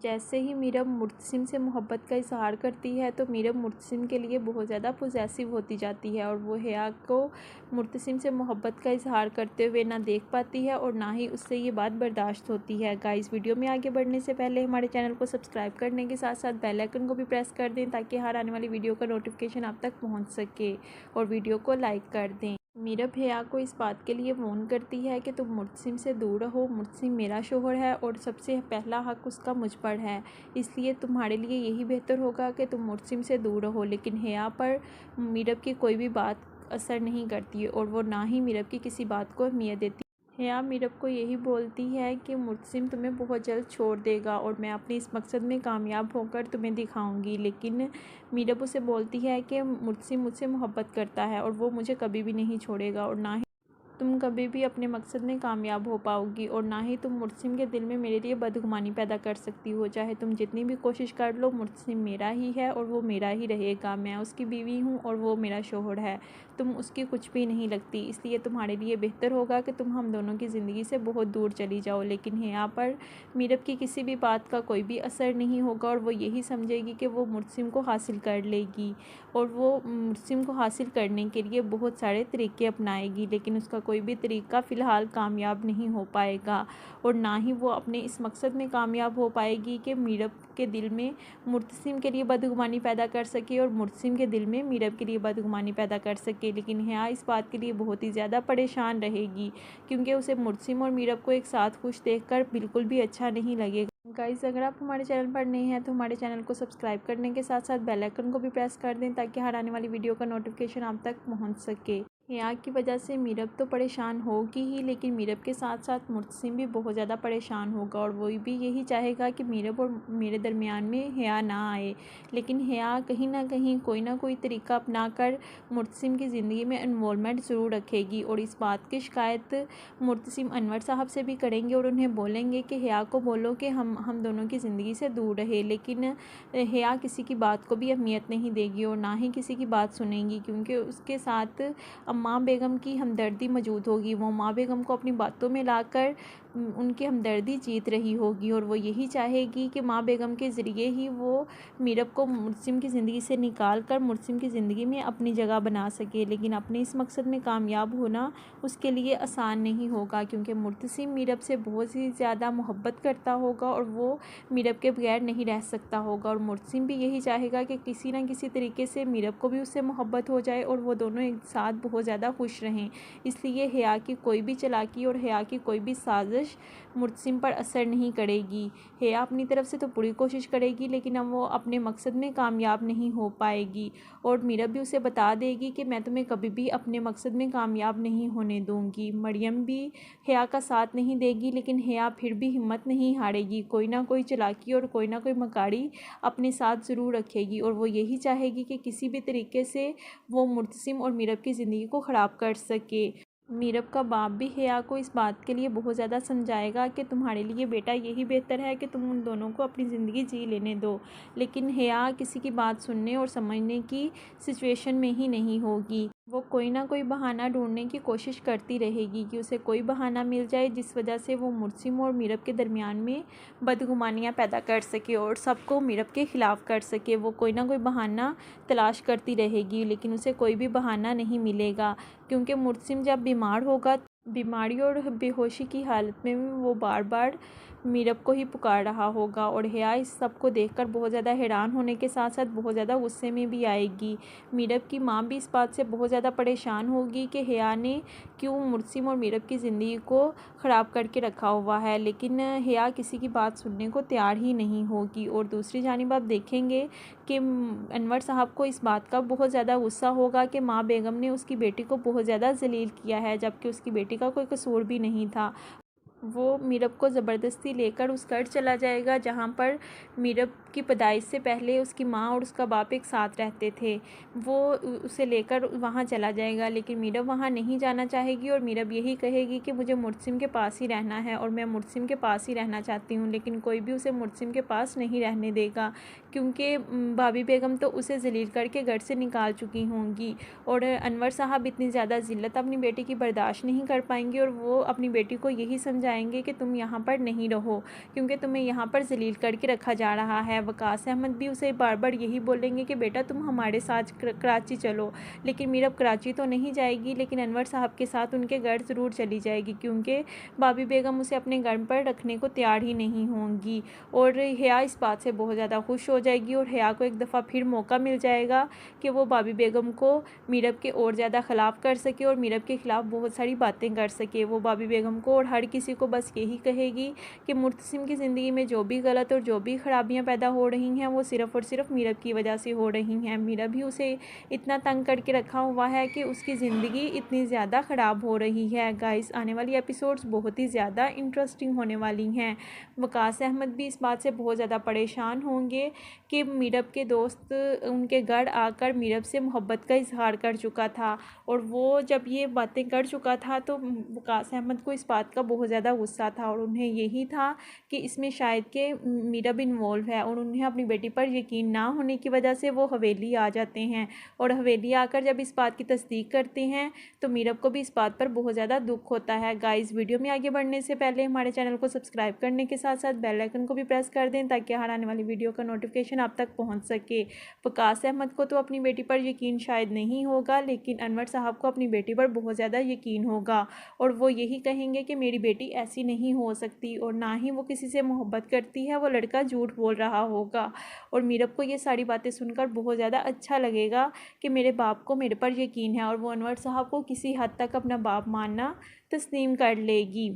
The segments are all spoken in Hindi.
जैसे ही मीरब मुर्तसिम से मोहब्बत का इजहार करती है तो मीरब मुर्तसिम के लिए बहुत ज़्यादा पॉसेसिव होती जाती है और वो हिया को मुर्तसिम से मोहब्बत का इजहार करते हुए ना देख पाती है और ना ही उससे ये बात बर्दाश्त होती है। गाइस, वीडियो में आगे बढ़ने से पहले हमारे चैनल को सब्सक्राइब करने के साथ साथ बेल आइकन को भी प्रेस कर दें ताकि हर आने वाली वीडियो का नोटिफिकेशन आप तक पहुँच सके और वीडियो को लाइक कर दें। मीरब हिया को इस बात के लिए वार्न करती है कि तुम मुर्तसिम से दूर रहो, मुर्तसिम मेरा शोहर है और सबसे पहला हक उसका मुझ पर है, इसलिए तुम्हारे लिए यही बेहतर होगा कि तुम मुर्तसिम से दूर रहो। लेकिन हिया पर मीरब की कोई भी बात असर नहीं करती और वो ना ही मीरब की किसी बात को अहमियत देती। हिया मीरब को यही बोलती है कि मुर्तसिम तुम्हें बहुत जल्द छोड़ देगा और मैं अपने इस मकसद में कामयाब होकर तुम्हें दिखाऊंगी। लेकिन मीरब उसे बोलती है कि मुर्तसिम मुझसे मोहब्बत करता है और वो मुझे कभी भी नहीं छोड़ेगा और ना ही तुम कभी भी अपने मकसद में कामयाब हो पाओगी और ना ही तुम मुर्तसिम के दिल में मेरे लिए बदगुमानी पैदा कर सकती हो। चाहे तुम जितनी भी कोशिश कर लो, मुर्तसिम मेरा ही है और वो मेरा ही रहेगा। मैं उसकी बीवी हूँ और वो मेरा शोहर है। तुम उसकी कुछ भी नहीं लगती, इसलिए तुम्हारे लिए बेहतर होगा कि तुम हम दोनों की ज़िंदगी से बहुत दूर चली जाओ। लेकिन यहाँ पर मीरब की किसी भी बात का कोई भी असर नहीं होगा और वो यही समझेगी कि वो मुर्तसिम को हासिल कर लेगी और वो मुर्तसिम को हासिल करने के लिए बहुत सारे तरीके अपनाएगी, लेकिन उसका कोई भी तरीका फ़िलहाल कामयाब नहीं हो पाएगा और ना ही वो अपने इस मकसद में कामयाब हो पाएगी कि मीरब के दिल में मुर्तसिम के लिए बदगुमानी पैदा कर सके और मुर्तसिम के दिल में मीरब के लिए बदगुमानी पैदा कर सके। लेकिन हिया इस बात के लिए बहुत ही ज़्यादा परेशान रहेगी क्योंकि उसे मुर्तसिम और मीरब को एक साथ खुश देखकर बिल्कुल भी अच्छा नहीं लगेगा। गाइस, अगर आप हमारे चैनल पर नए हैं तो हमारे चैनल को सब्सक्राइब करने के साथ साथ बेल आइकन को भी प्रेस कर दें ताकि हर आने वाली वीडियो का नोटिफिकेशन आप तक पहुंच सके। हिया की वजह से मीरब तो परेशान होगी ही, लेकिन मीरब के साथ साथ मुर्तसिम भी बहुत ज़्यादा परेशान होगा और वो भी यही चाहेगा कि मीरब और मेरे दरमियान में हिया ना आए। लेकिन हिया कहीं ना कहीं कोई ना कोई तरीका अपनाकर मुर्तसिम की ज़िंदगी में इन्वॉल्वमेंट ज़रूर रखेगी और इस बात की शिकायत मुर्तसिम अनवर साहब से भी करेंगे और उन्हें बोलेंगे कि हिया को बोलो कि हम दोनों की ज़िंदगी से दूर रहे। लेकिन हिया किसी की बात को भी अहमियत नहीं देगी और ना ही किसी की बात सुनेगी क्योंकि उसके साथ माँ बेगम की हमदर्दी मौजूद होगी। वो माँ बेगम को अपनी बातों में लाकर उनकी हमदर्दी जीत रही होगी और वो यही चाहेगी कि माँ बेगम के ज़रिए ही वो मीरब को मुर्तसिम की ज़िंदगी से निकाल कर मुर्तसिम की ज़िंदगी में अपनी जगह बना सके। लेकिन अपने इस मकसद में कामयाब होना उसके लिए आसान नहीं होगा क्योंकि मुर्तसिम मीरब से बहुत ही ज़्यादा मोहब्बत करता होगा और वो मीरब के बगैर नहीं रह सकता होगा और मुर्तसिम भी यही चाहेगा कि किसी न किसी तरीके से मीरब को भी उससे मोहब्बत हो जाए और वो दोनों एक साथ बहुत ज़्यादा खुश रहें। इसलिए हिया की कोई भी चालाकी और हिया की कोई भी साजिश मुर्तसिम पर असर नहीं करेगी। हिया अपनी तरफ से तो पूरी कोशिश करेगी लेकिन अब वो अपने मकसद में कामयाब नहीं हो पाएगी और मीरब भी उसे बता देगी कि मैं तुम्हें कभी भी अपने मकसद में कामयाब नहीं होने दूंगी। मरियम भी हिया का साथ नहीं देगी लेकिन हिया फिर भी हिम्मत नहीं हारेगी, कोई ना कोई चालाकी और कोई ना कोई मकारी अपने साथ ज़रूर रखेगी और वो यही चाहेगी कि किसी भी तरीके से वो मुर्तसिम और मीरब की ज़िंदगी को ख़राब कर सके। मीरब का बाप भी हिया को इस बात के लिए बहुत ज़्यादा समझाएगा कि तुम्हारे लिए बेटा यही बेहतर है कि तुम उन दोनों को अपनी ज़िंदगी जी लेने दो। लेकिन हिया किसी की बात सुनने और समझने की सिचुएशन में ही नहीं होगी। वो कोई ना कोई बहाना ढूंढने की कोशिश करती रहेगी कि उसे कोई बहाना मिल जाए जिस वजह से वो मुर्तसिम और मीरब के दरमियान में बदगुमानियाँ पैदा कर सके और सबको मीरब के ख़िलाफ़ कर सके। वो कोई ना कोई बहाना तलाश करती रहेगी लेकिन उसे कोई भी बहाना नहीं मिलेगा क्योंकि मुर्तसिम जब बीमार होगा, बीमारी और बेहोशी की हालत में वो बार बार मीरब को ही पुकार रहा होगा और हिया इस सब को देखकर बहुत ज़्यादा हैरान होने के साथ साथ बहुत ज़्यादा गुस्से में भी आएगी। मीरब की माँ भी इस बात से बहुत ज़्यादा परेशान होगी कि हिया ने क्यों मुर्तसिम और मीरब की ज़िंदगी को ख़राब करके रखा हुआ है, लेकिन हिया किसी की बात सुनने को तैयार ही नहीं होगी। और दूसरी जानिब आप देखेंगे कि अनवर साहब को इस बात का बहुत ज़्यादा गुस्सा होगा कि माँ बेगम ने उसकी बेटी को बहुत ज़्यादा जलील किया है जबकि उसकी बेटी का कोई कसूर भी नहीं था। वो मीरब को ज़बरदस्ती लेकर उस घर चला जाएगा जहाँ पर मीरब की पैदाइश से पहले उसकी माँ और उसका बाप एक साथ रहते थे। वो उसे लेकर वहाँ चला जाएगा लेकिन मीरब वहाँ नहीं जाना चाहेगी और मीरब यही कहेगी कि मुझे मुर्तसिम के पास ही रहना है और मैं मुर्तसिम के पास ही रहना चाहती हूँ। लेकिन कोई भी उसे मुर्तसिम के पास नहीं रहने देगा क्योंकि भाभी बेगम तो उसे जलील करके घर से निकाल चुकी होंगी और अनवर साहब इतनी ज़्यादा ज़िल्लत अपनी बेटी की बर्दाश्त नहीं कर पाएंगे और वो अपनी बेटी को यही समझा समझाएंगे कि तुम यहाँ पर नहीं रहो, क्योंकि तुम्हें यहाँ पर जलील करके रखा जा रहा है। वकास अहमद भी उसे बार बार यही बोलेंगे कि बेटा तुम हमारे साथ कराची चलो, लेकिन मीरब कराची तो नहीं जाएगी, लेकिन अनवर साहब के साथ उनके घर ज़रूर चली जाएगी, क्योंकि भाभी बेगम उसे अपने घर पर रखने को तैयार ही नहीं होंगी। और हिया इस बात से बहुत ज़्यादा खुश हो जाएगी और हिया को एक दफ़ा फिर मौका मिल जाएगा कि वो भाभी बेगम को मीरब के और ज़्यादा ख़िलाफ़ कर सके और मीरब के ख़िलाफ़ बहुत सारी बातें कर सके। वो भाभी बेगम को और हर किसी को बस यही कहेगी कि मुर्तसिम की ज़िंदगी में जो भी गलत और जो भी ख़राबियाँ पैदा हो रही हैं वो सिर्फ़ और सिर्फ मीरब की वजह से हो रही हैं। मीरब ही उसे इतना तंग करके रखा हुआ है कि उसकी ज़िंदगी इतनी ज़्यादा ख़राब हो रही है। गाइस, आने वाली एपिसोड्स बहुत ही ज़्यादा इंटरेस्टिंग होने वाली हैं। वकास अहमद भी इस बात से बहुत ज़्यादा परेशान होंगे कि मीरब के दोस्त उनके घर आकर मीरब से मोहब्बत का इजहार कर चुका था, और वो जब ये बातें कर चुका था तो वकास अहमद को इस बात का बहुत ज़्यादा गुस्सा था और उन्हें यही था कि इसमें शायद के मीरब इन्वॉल्व है, और उन्हें अपनी बेटी पर यकीन ना होने की वजह से वो हवेली आ जाते हैं। और हवेली आकर जब इस बात की तस्दीक करते हैं तो मीरब को भी इस बात पर बहुत ज़्यादा दुख होता है। गाइस, वीडियो में आगे बढ़ने से पहले हमारे चैनल को सब्सक्राइब करने के साथ साथ बेल आइकन को भी प्रेस कर दें ताकि हर आने वाली वीडियो का नोटिफिकेशन आप तक पहुंच सके। वकास अहमद को तो अपनी बेटी पर यकीन शायद नहीं होगा, लेकिन अनवर साहब को अपनी बेटी पर बहुत ज़्यादा यकीन होगा, और वो यही कहेंगे कि मेरी बेटी ऐसी नहीं हो सकती, और ना ही वो किसी से मोहब्बत करती है, वो लड़का झूठ बोल रहा होगा। और मीरब को ये सारी बातें सुनकर बहुत ज़्यादा अच्छा लगेगा कि मेरे बाप को मेरे पर यकीन है, और वो अनवर साहब को किसी हद तक अपना बाप मानना तस्लीम कर लेगी।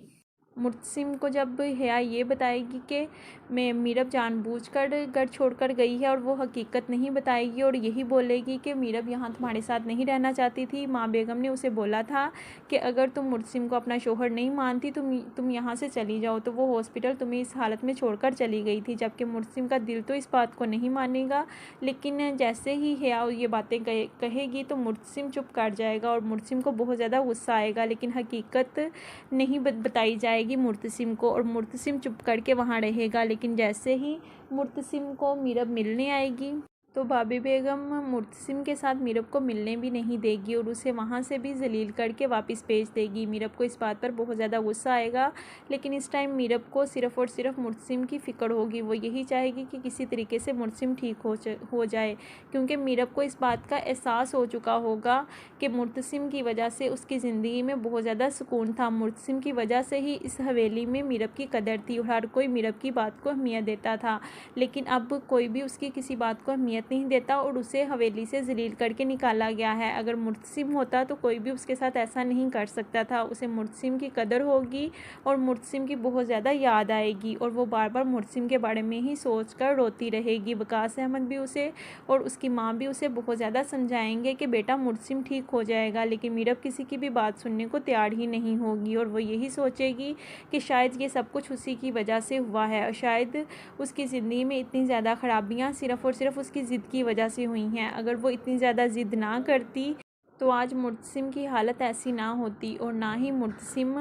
मुर्तसिम को जब हिया ये बताएगी कि मैं मीरब जानबूझकर घर छोड़कर गई है और वो हकीकत नहीं बताएगी और यही बोलेगी कि मीरब यहाँ तुम्हारे साथ नहीं रहना चाहती थी, माँ बेगम ने उसे बोला था कि अगर तुम मुर्तसिम को अपना शोहर नहीं मानती तुम यहाँ से चली जाओ, तो वो हॉस्पिटल तुम्हें इस हालत में छोड़कर चली गई थी। जबकि मुर्तसिम का दिल तो इस बात को नहीं मानेगा, लेकिन जैसे ही हिया ये बातें कहेगी तो मुर्तसिम चुप कर जाएगा और मुर्तसिम को बहुत ज़्यादा गुस्सा आएगा, लेकिन हकीकत नहीं बताई जाएगी मुर्तसिम को, और मुर्तसिम चुप करके वहाँ रहेगा। लेकिन जैसे ही मुर्तसिम को मीरब मिलने आएगी तो भाभी बेगम मुर्तसिम के साथ मीरब को मिलने भी नहीं देगी और उसे वहाँ से भी जलील करके वापस भेज देगी। मीरब को इस बात पर बहुत ज़्यादा गुस्सा आएगा, लेकिन इस टाइम मीरब को सिर्फ़ और सिर्फ मुर्तसिम की फ़िक्र होगी। वो यही चाहेगी कि किसी तरीके से मुर्तसिम ठीक हो जाए, क्योंकि मीरब को इस बात का एहसास हो चुका होगा कि मुर्तसिम की वजह से उसकी ज़िंदगी में बहुत ज़्यादा सुकून था। मुर्तसिम की वजह से ही इस हवेली में मीरब की कदर थी और हर कोई मीरब की बात को अहमियत देता था, लेकिन अब कोई भी उसकी किसी बात को अहमियत नहीं देता और उसे हवेली से जलील करके निकाला गया है। अगर मुर्तसिम होता तो कोई भी उसके साथ ऐसा नहीं कर सकता था। उसे मुर्तसिम की कदर होगी और मुर्तसिम की बहुत ज़्यादा याद आएगी और वो बार बार मुर्तसिम के बारे में ही सोचकर रोती रहेगी। वकास अहमद भी उसे और उसकी माँ भी उसे बहुत ज़्यादा समझाएंगे कि बेटा मुर्तसिम ठीक हो जाएगा, लेकिन मीरब किसी की भी बात सुनने को तैयार ही नहीं होगी और वो यही सोचेगी कि शायद ये सब कुछ उसी की वजह से हुआ है और शायद उसकी ज़िंदगी में इतनी ज़्यादा ख़राबियाँ सिर्फ़ और सिर्फ उसकी ज़िद की वजह से हुई हैं। अगर वो इतनी ज़्यादा ज़िद ना करती तो आज मुर्तसिम की हालत ऐसी ना होती और ना ही मुर्तसिम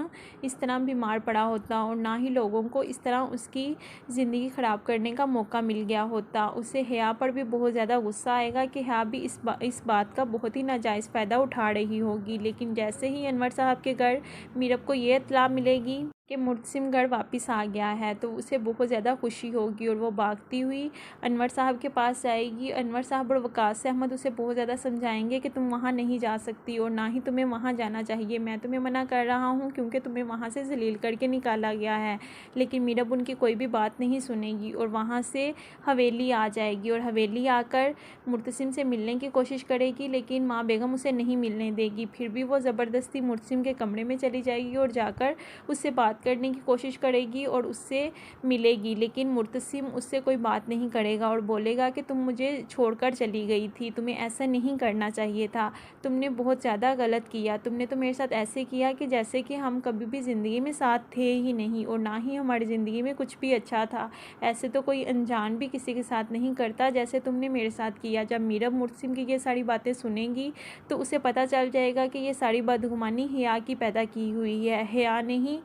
इस तरह बीमार पड़ा होता और ना ही लोगों को इस तरह उसकी ज़िंदगी ख़राब करने का मौका मिल गया होता। उसे हिया पर भी बहुत ज़्यादा गुस्सा आएगा कि हिया भी इस बात का बहुत ही नाजायज़ फ़ायदा उठा रही होगी। लेकिन जैसे ही अनवर साहब के घर मीरब को ये इत्तला मिलेगी कि मुर्तसिम घर वापस आ गया है तो उसे बहुत ज़्यादा खुशी होगी और वो भागती हुई अनवर साहब के पास जाएगी। अनवर साहब और वकास अहमद उसे बहुत ज़्यादा समझाएंगे कि तुम वहाँ नहीं जा सकती और ना ही तुम्हें वहाँ जाना चाहिए, मैं तुम्हें मना कर रहा हूँ क्योंकि तुम्हें वहाँ से जलील करके निकाला गया है। लेकिन मीरब उनकी कोई भी बात नहीं सुनेगी और वहाँ से हवेली आ जाएगी और हवेली आकर मुर्तसिम से मिलने की कोशिश करेगी, लेकिन माँ बेगम उसे नहीं मिलने देगी। फिर भी वो ज़बरदस्ती मुर्तसिम के कमरे में चली जाएगी और जाकर उससे बात करने की कोशिश करेगी और उससे मिलेगी, लेकिन मुर्तसिम उससे कोई बात नहीं करेगा और बोलेगा कि तुम मुझे छोड़कर चली गई थी, तुम्हें ऐसा नहीं करना चाहिए था, तुमने बहुत ज़्यादा गलत किया, तुमने तो मेरे साथ ऐसे किया कि जैसे कि हम कभी भी ज़िंदगी में साथ थे ही नहीं और ना ही हमारी ज़िंदगी में कुछ भी अच्छा था। ऐसे तो कोई अनजान भी किसी के साथ नहीं करता जैसे तुमने मेरे साथ किया। जब मीरब मुर्तसिम की ये सारी बातें सुनेगी तो उसे पता चल जाएगा कि ये सारी बदगुमानी हिया की पैदा की हुई है। हिया ने ही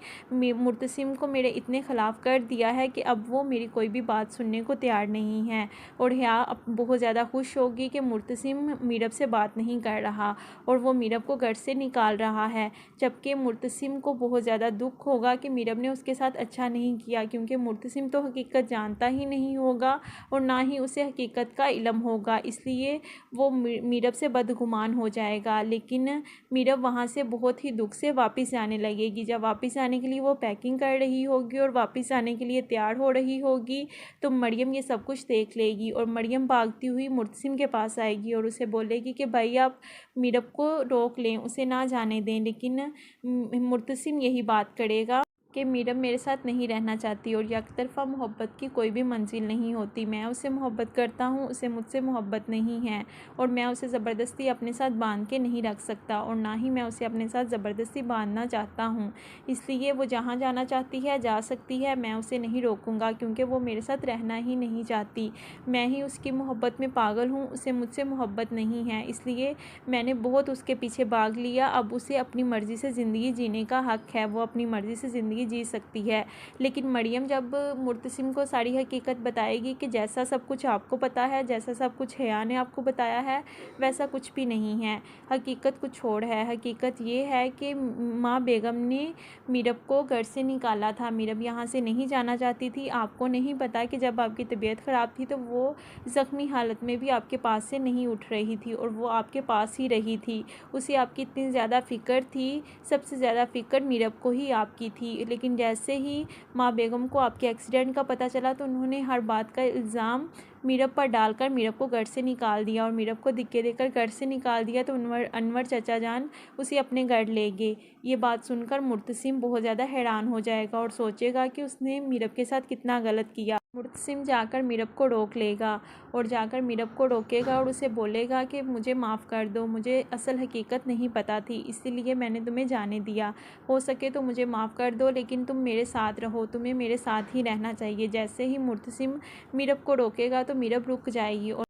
मुर्तसिम को मेरे इतने ख़िलाफ़ कर दिया है कि अब वो मेरी कोई भी बात सुनने को तैयार नहीं है। और हिया अब बहुत ज़्यादा खुश होगी कि मुर्तसिम मीरब से बात नहीं कर रहा और वो मीरब को घर से निकाल रहा है। जबकि मुर्तसिम को बहुत ज़्यादा दुख होगा कि मीरब ने उसके साथ अच्छा नहीं किया, क्योंकि मुर्तसिम तो हकीकत जानता ही नहीं होगा और ना ही उसे हकीकत का इल्म होगा, इसलिए वो मीरब से बदगुमान हो जाएगा। लेकिन मीरब वहाँ से बहुत ही दुख से वापस आने लगेगी। जब वापस आने के लिए वो पैकिंग कर रही होगी और वापस आने के लिए तैयार हो रही होगी तो मरियम ये सब कुछ देख लेगी और मरियम भागती हुई मुर्तसिम के पास आएगी और उसे बोलेगी कि भाई आप मीरब को रोक लें, उसे ना जाने दें। लेकिन मुर्तसिम यही बात करेगा कि मीरब मेरे साथ नहीं रहना चाहती और यकतरफ़ा मोहब्बत की कोई भी मंजिल नहीं होती। मैं उससे मोहब्बत करता हूँ, उसे मुझसे मोहब्बत नहीं है और मैं उसे ज़बरदस्ती अपने साथ बांध के नहीं रख सकता और ना ही मैं उसे अपने साथ ज़बरदस्ती बांधना चाहता हूँ। इसलिए वो जहाँ जाना चाहती है जा सकती है, मैं उसे नहीं रोकूँगा क्योंकि वो मेरे साथ रहना ही नहीं चाहती। मैं ही उसकी मोहब्बत में पागल हूँ, उसे मुझसे मोहब्बत नहीं है, इसलिए मैंने बहुत उसके पीछे भाग लिया। अब उसे अपनी मर्ज़ी से ज़िंदगी जीने का हक़ है, वो अपनी मर्ज़ी से ज़िंदगी जी सकती है। लेकिन मरियम जब मुर्तसिम को सारी हकीकत बताएगी कि जैसा सब कुछ आपको पता है, जैसा सब कुछ हिया ने आपको बताया है, वैसा कुछ भी नहीं है, हकीकत कुछ और है। हकीकत ये है कि माँ बेगम ने मीरब को घर से निकाला था, मीरब यहाँ से नहीं जाना चाहती थी। आपको नहीं पता कि जब आपकी तबीयत ख़राब थी तो वो ज़ख्मी हालत में भी आपके पास से नहीं उठ रही थी और वो आपके पास ही रही थी। उसे आपकी इतनी ज़्यादा फ़िक्र थी, सबसे ज़्यादा फ़िक्र मीरब को ही आपकी थी। लेकिन जैसे ही माँ बेगम को आपके एक्सीडेंट का पता चला तो उन्होंने हर बात का इल्ज़ाम मीरब पर डालकर मीरब को घर से निकाल दिया और मीरब को धिक्के देकर घर से निकाल दिया। तो अनवर चचा जान उसे अपने घर ले गए। ये बात सुनकर मुर्तसिम बहुत ज़्यादा हैरान हो जाएगा और सोचेगा कि उसने मीरब के साथ कितना गलत किया। मुर्तसिम जाकर मीरब को रोक लेगा और जाकर मीरब को रोकेगा और उसे बोलेगा कि मुझे माफ़ कर दो, मुझे असल हकीकत नहीं पता थी, इसीलिए मैंने तुम्हें जाने दिया। हो सके तो मुझे माफ़ कर दो, लेकिन तुम मेरे साथ रहो, तुम्हें मेरे साथ ही रहना चाहिए। जैसे ही मुर्तसिम मीरब को रोकेगा तो मीरब रुक जाएगी और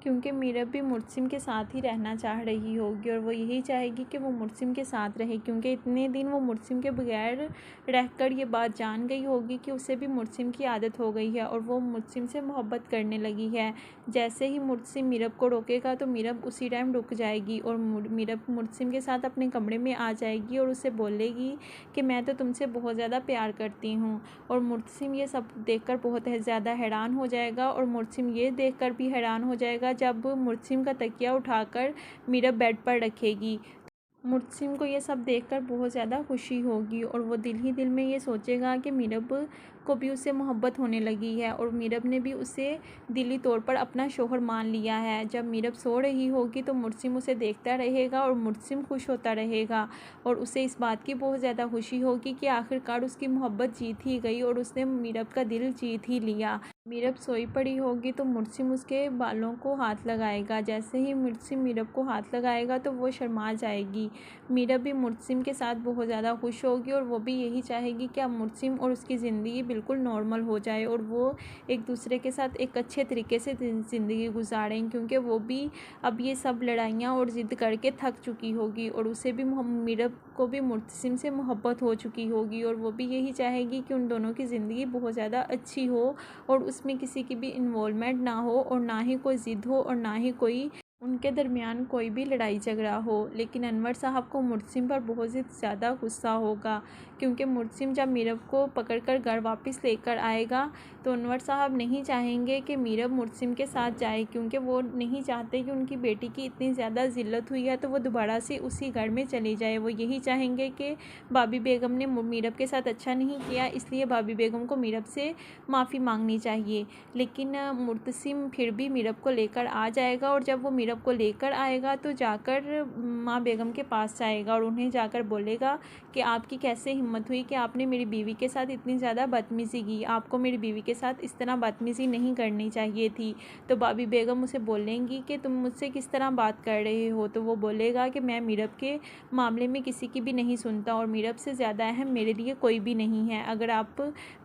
क्योंकि मीरब भी मुर्तसिम के साथ ही रहना चाह रही होगी और वो यही चाहेगी कि वो मुर्तसिम के साथ रहे, क्योंकि इतने दिन वो मुर्तसिम के बगैर रहकर ये बात जान गई होगी कि उसे भी मुर्तसिम की आदत हो गई है और वो मुर्तसिम से मोहब्बत करने लगी है। जैसे ही मुर्तसिम मीरब को रोकेगा तो मीरब उसी टाइम रुक जाएगी और मीरब मुर्तसिम के साथ अपने कमरे में आ जाएगी और उसे बोलेगी कि मैं तो तुमसे बहुत ज़्यादा प्यार करती हूँ। और मुर्तसिम ये सब देखकर बहुत ज़्यादा हैरान हो जाएगा और मुर्तसिम ये देखकर भी हैरान हो जाएगा जब मुर्तसिम का तकिया उठाकर मीरब बेड पर रखेगी। मुर्तसिम को ये सब देखकर बहुत ज़्यादा खुशी होगी और वो दिल ही दिल में ये सोचेगा कि मीरब को भी उससे मोहब्बत होने लगी है और मीरब ने भी उसे दिली तौर पर अपना शोहर मान लिया है। जब मीरब सो रही होगी तो मुर्तसिम उसे देखता रहेगा और मुर्तसिम खुश होता रहेगा और उसे इस बात की बहुत ज़्यादा खुशी होगी कि आखिरकार उसकी मोहब्बत जीत ही गई और उसने मीरब का दिल जीत ही लिया। मीरब सोई पड़ी होगी तो मुर्तसिम उसके बालों को हाथ लगाएगा। जैसे ही मुर्तसिम मीरब को हाथ लगाएगा तो वो शर्मा जाएगी। मीरब भी मुर्तसिम के साथ बहुत ज़्यादा खुश होगी और वो भी यही चाहेगी कि अब मुर्तसिम और उसकी ज़िंदगी बिल्कुल नॉर्मल हो जाए और वो एक दूसरे के साथ एक अच्छे तरीके से ज़िंदगी गुजारें, क्योंकि वो भी अब ये सब लड़ाइयाँ और ज़िद करके थक चुकी होगी और उसे भी मीरब को भी मुर्तसिम से मोहब्बत हो चुकी होगी और वो भी यही चाहेगी कि उन दोनों की ज़िंदगी बहुत ज़्यादा अच्छी हो और उसमें किसी की भी इन्वॉल्वमेंट ना हो और ना ही कोई ज़िद हो और ना ही कोई उनके दरमियान कोई भी लड़ाई झगड़ा हो। लेकिन अनवर साहब को मुर्तसिम पर बहुत ज़्यादा गुस्सा होगा, क्योंकि मुर्तसिम जब मीरब को पकड़कर घर वापस लेकर आएगा तो अनवर साहब नहीं चाहेंगे कि मीरब मुर्तसिम के साथ जाए, क्योंकि वो नहीं चाहते कि उनकी बेटी की इतनी ज़्यादा ज़िल्लत हुई है तो वो दोबारा से उसी घर में चली जाए। वो यही चाहेंगे कि भाभी बेगम ने मीरब के साथ अच्छा नहीं किया, इसलिए भाभी बेगम को मीरब से माफ़ी मांगनी चाहिए। लेकिन मुर्तसिम फिर भी मीरब को लेकर आ जाएगा और जब वो मीरब को लेकर आएगा तो जाकर माँ बेगम के पास जाएगा और उन्हें जाकर बोलेगा कि आपकी कैसे हिम्मत हुई कि आपने मेरी बीवी के साथ इतनी ज़्यादा बदतमीज़ी की, आपको मेरी बीवी के के साथ इस तरह बदतमीज़ी नहीं करनी चाहिए थी। तो भाभी बेगम उसे बोलेंगी कि तुम मुझसे किस तरह बात कर रहे हो। तो वो बोलेगा कि मैं मीरब के मामले में किसी की भी नहीं सुनता और मीरब से ज़्यादा अहम मेरे लिए कोई भी नहीं है। अगर आप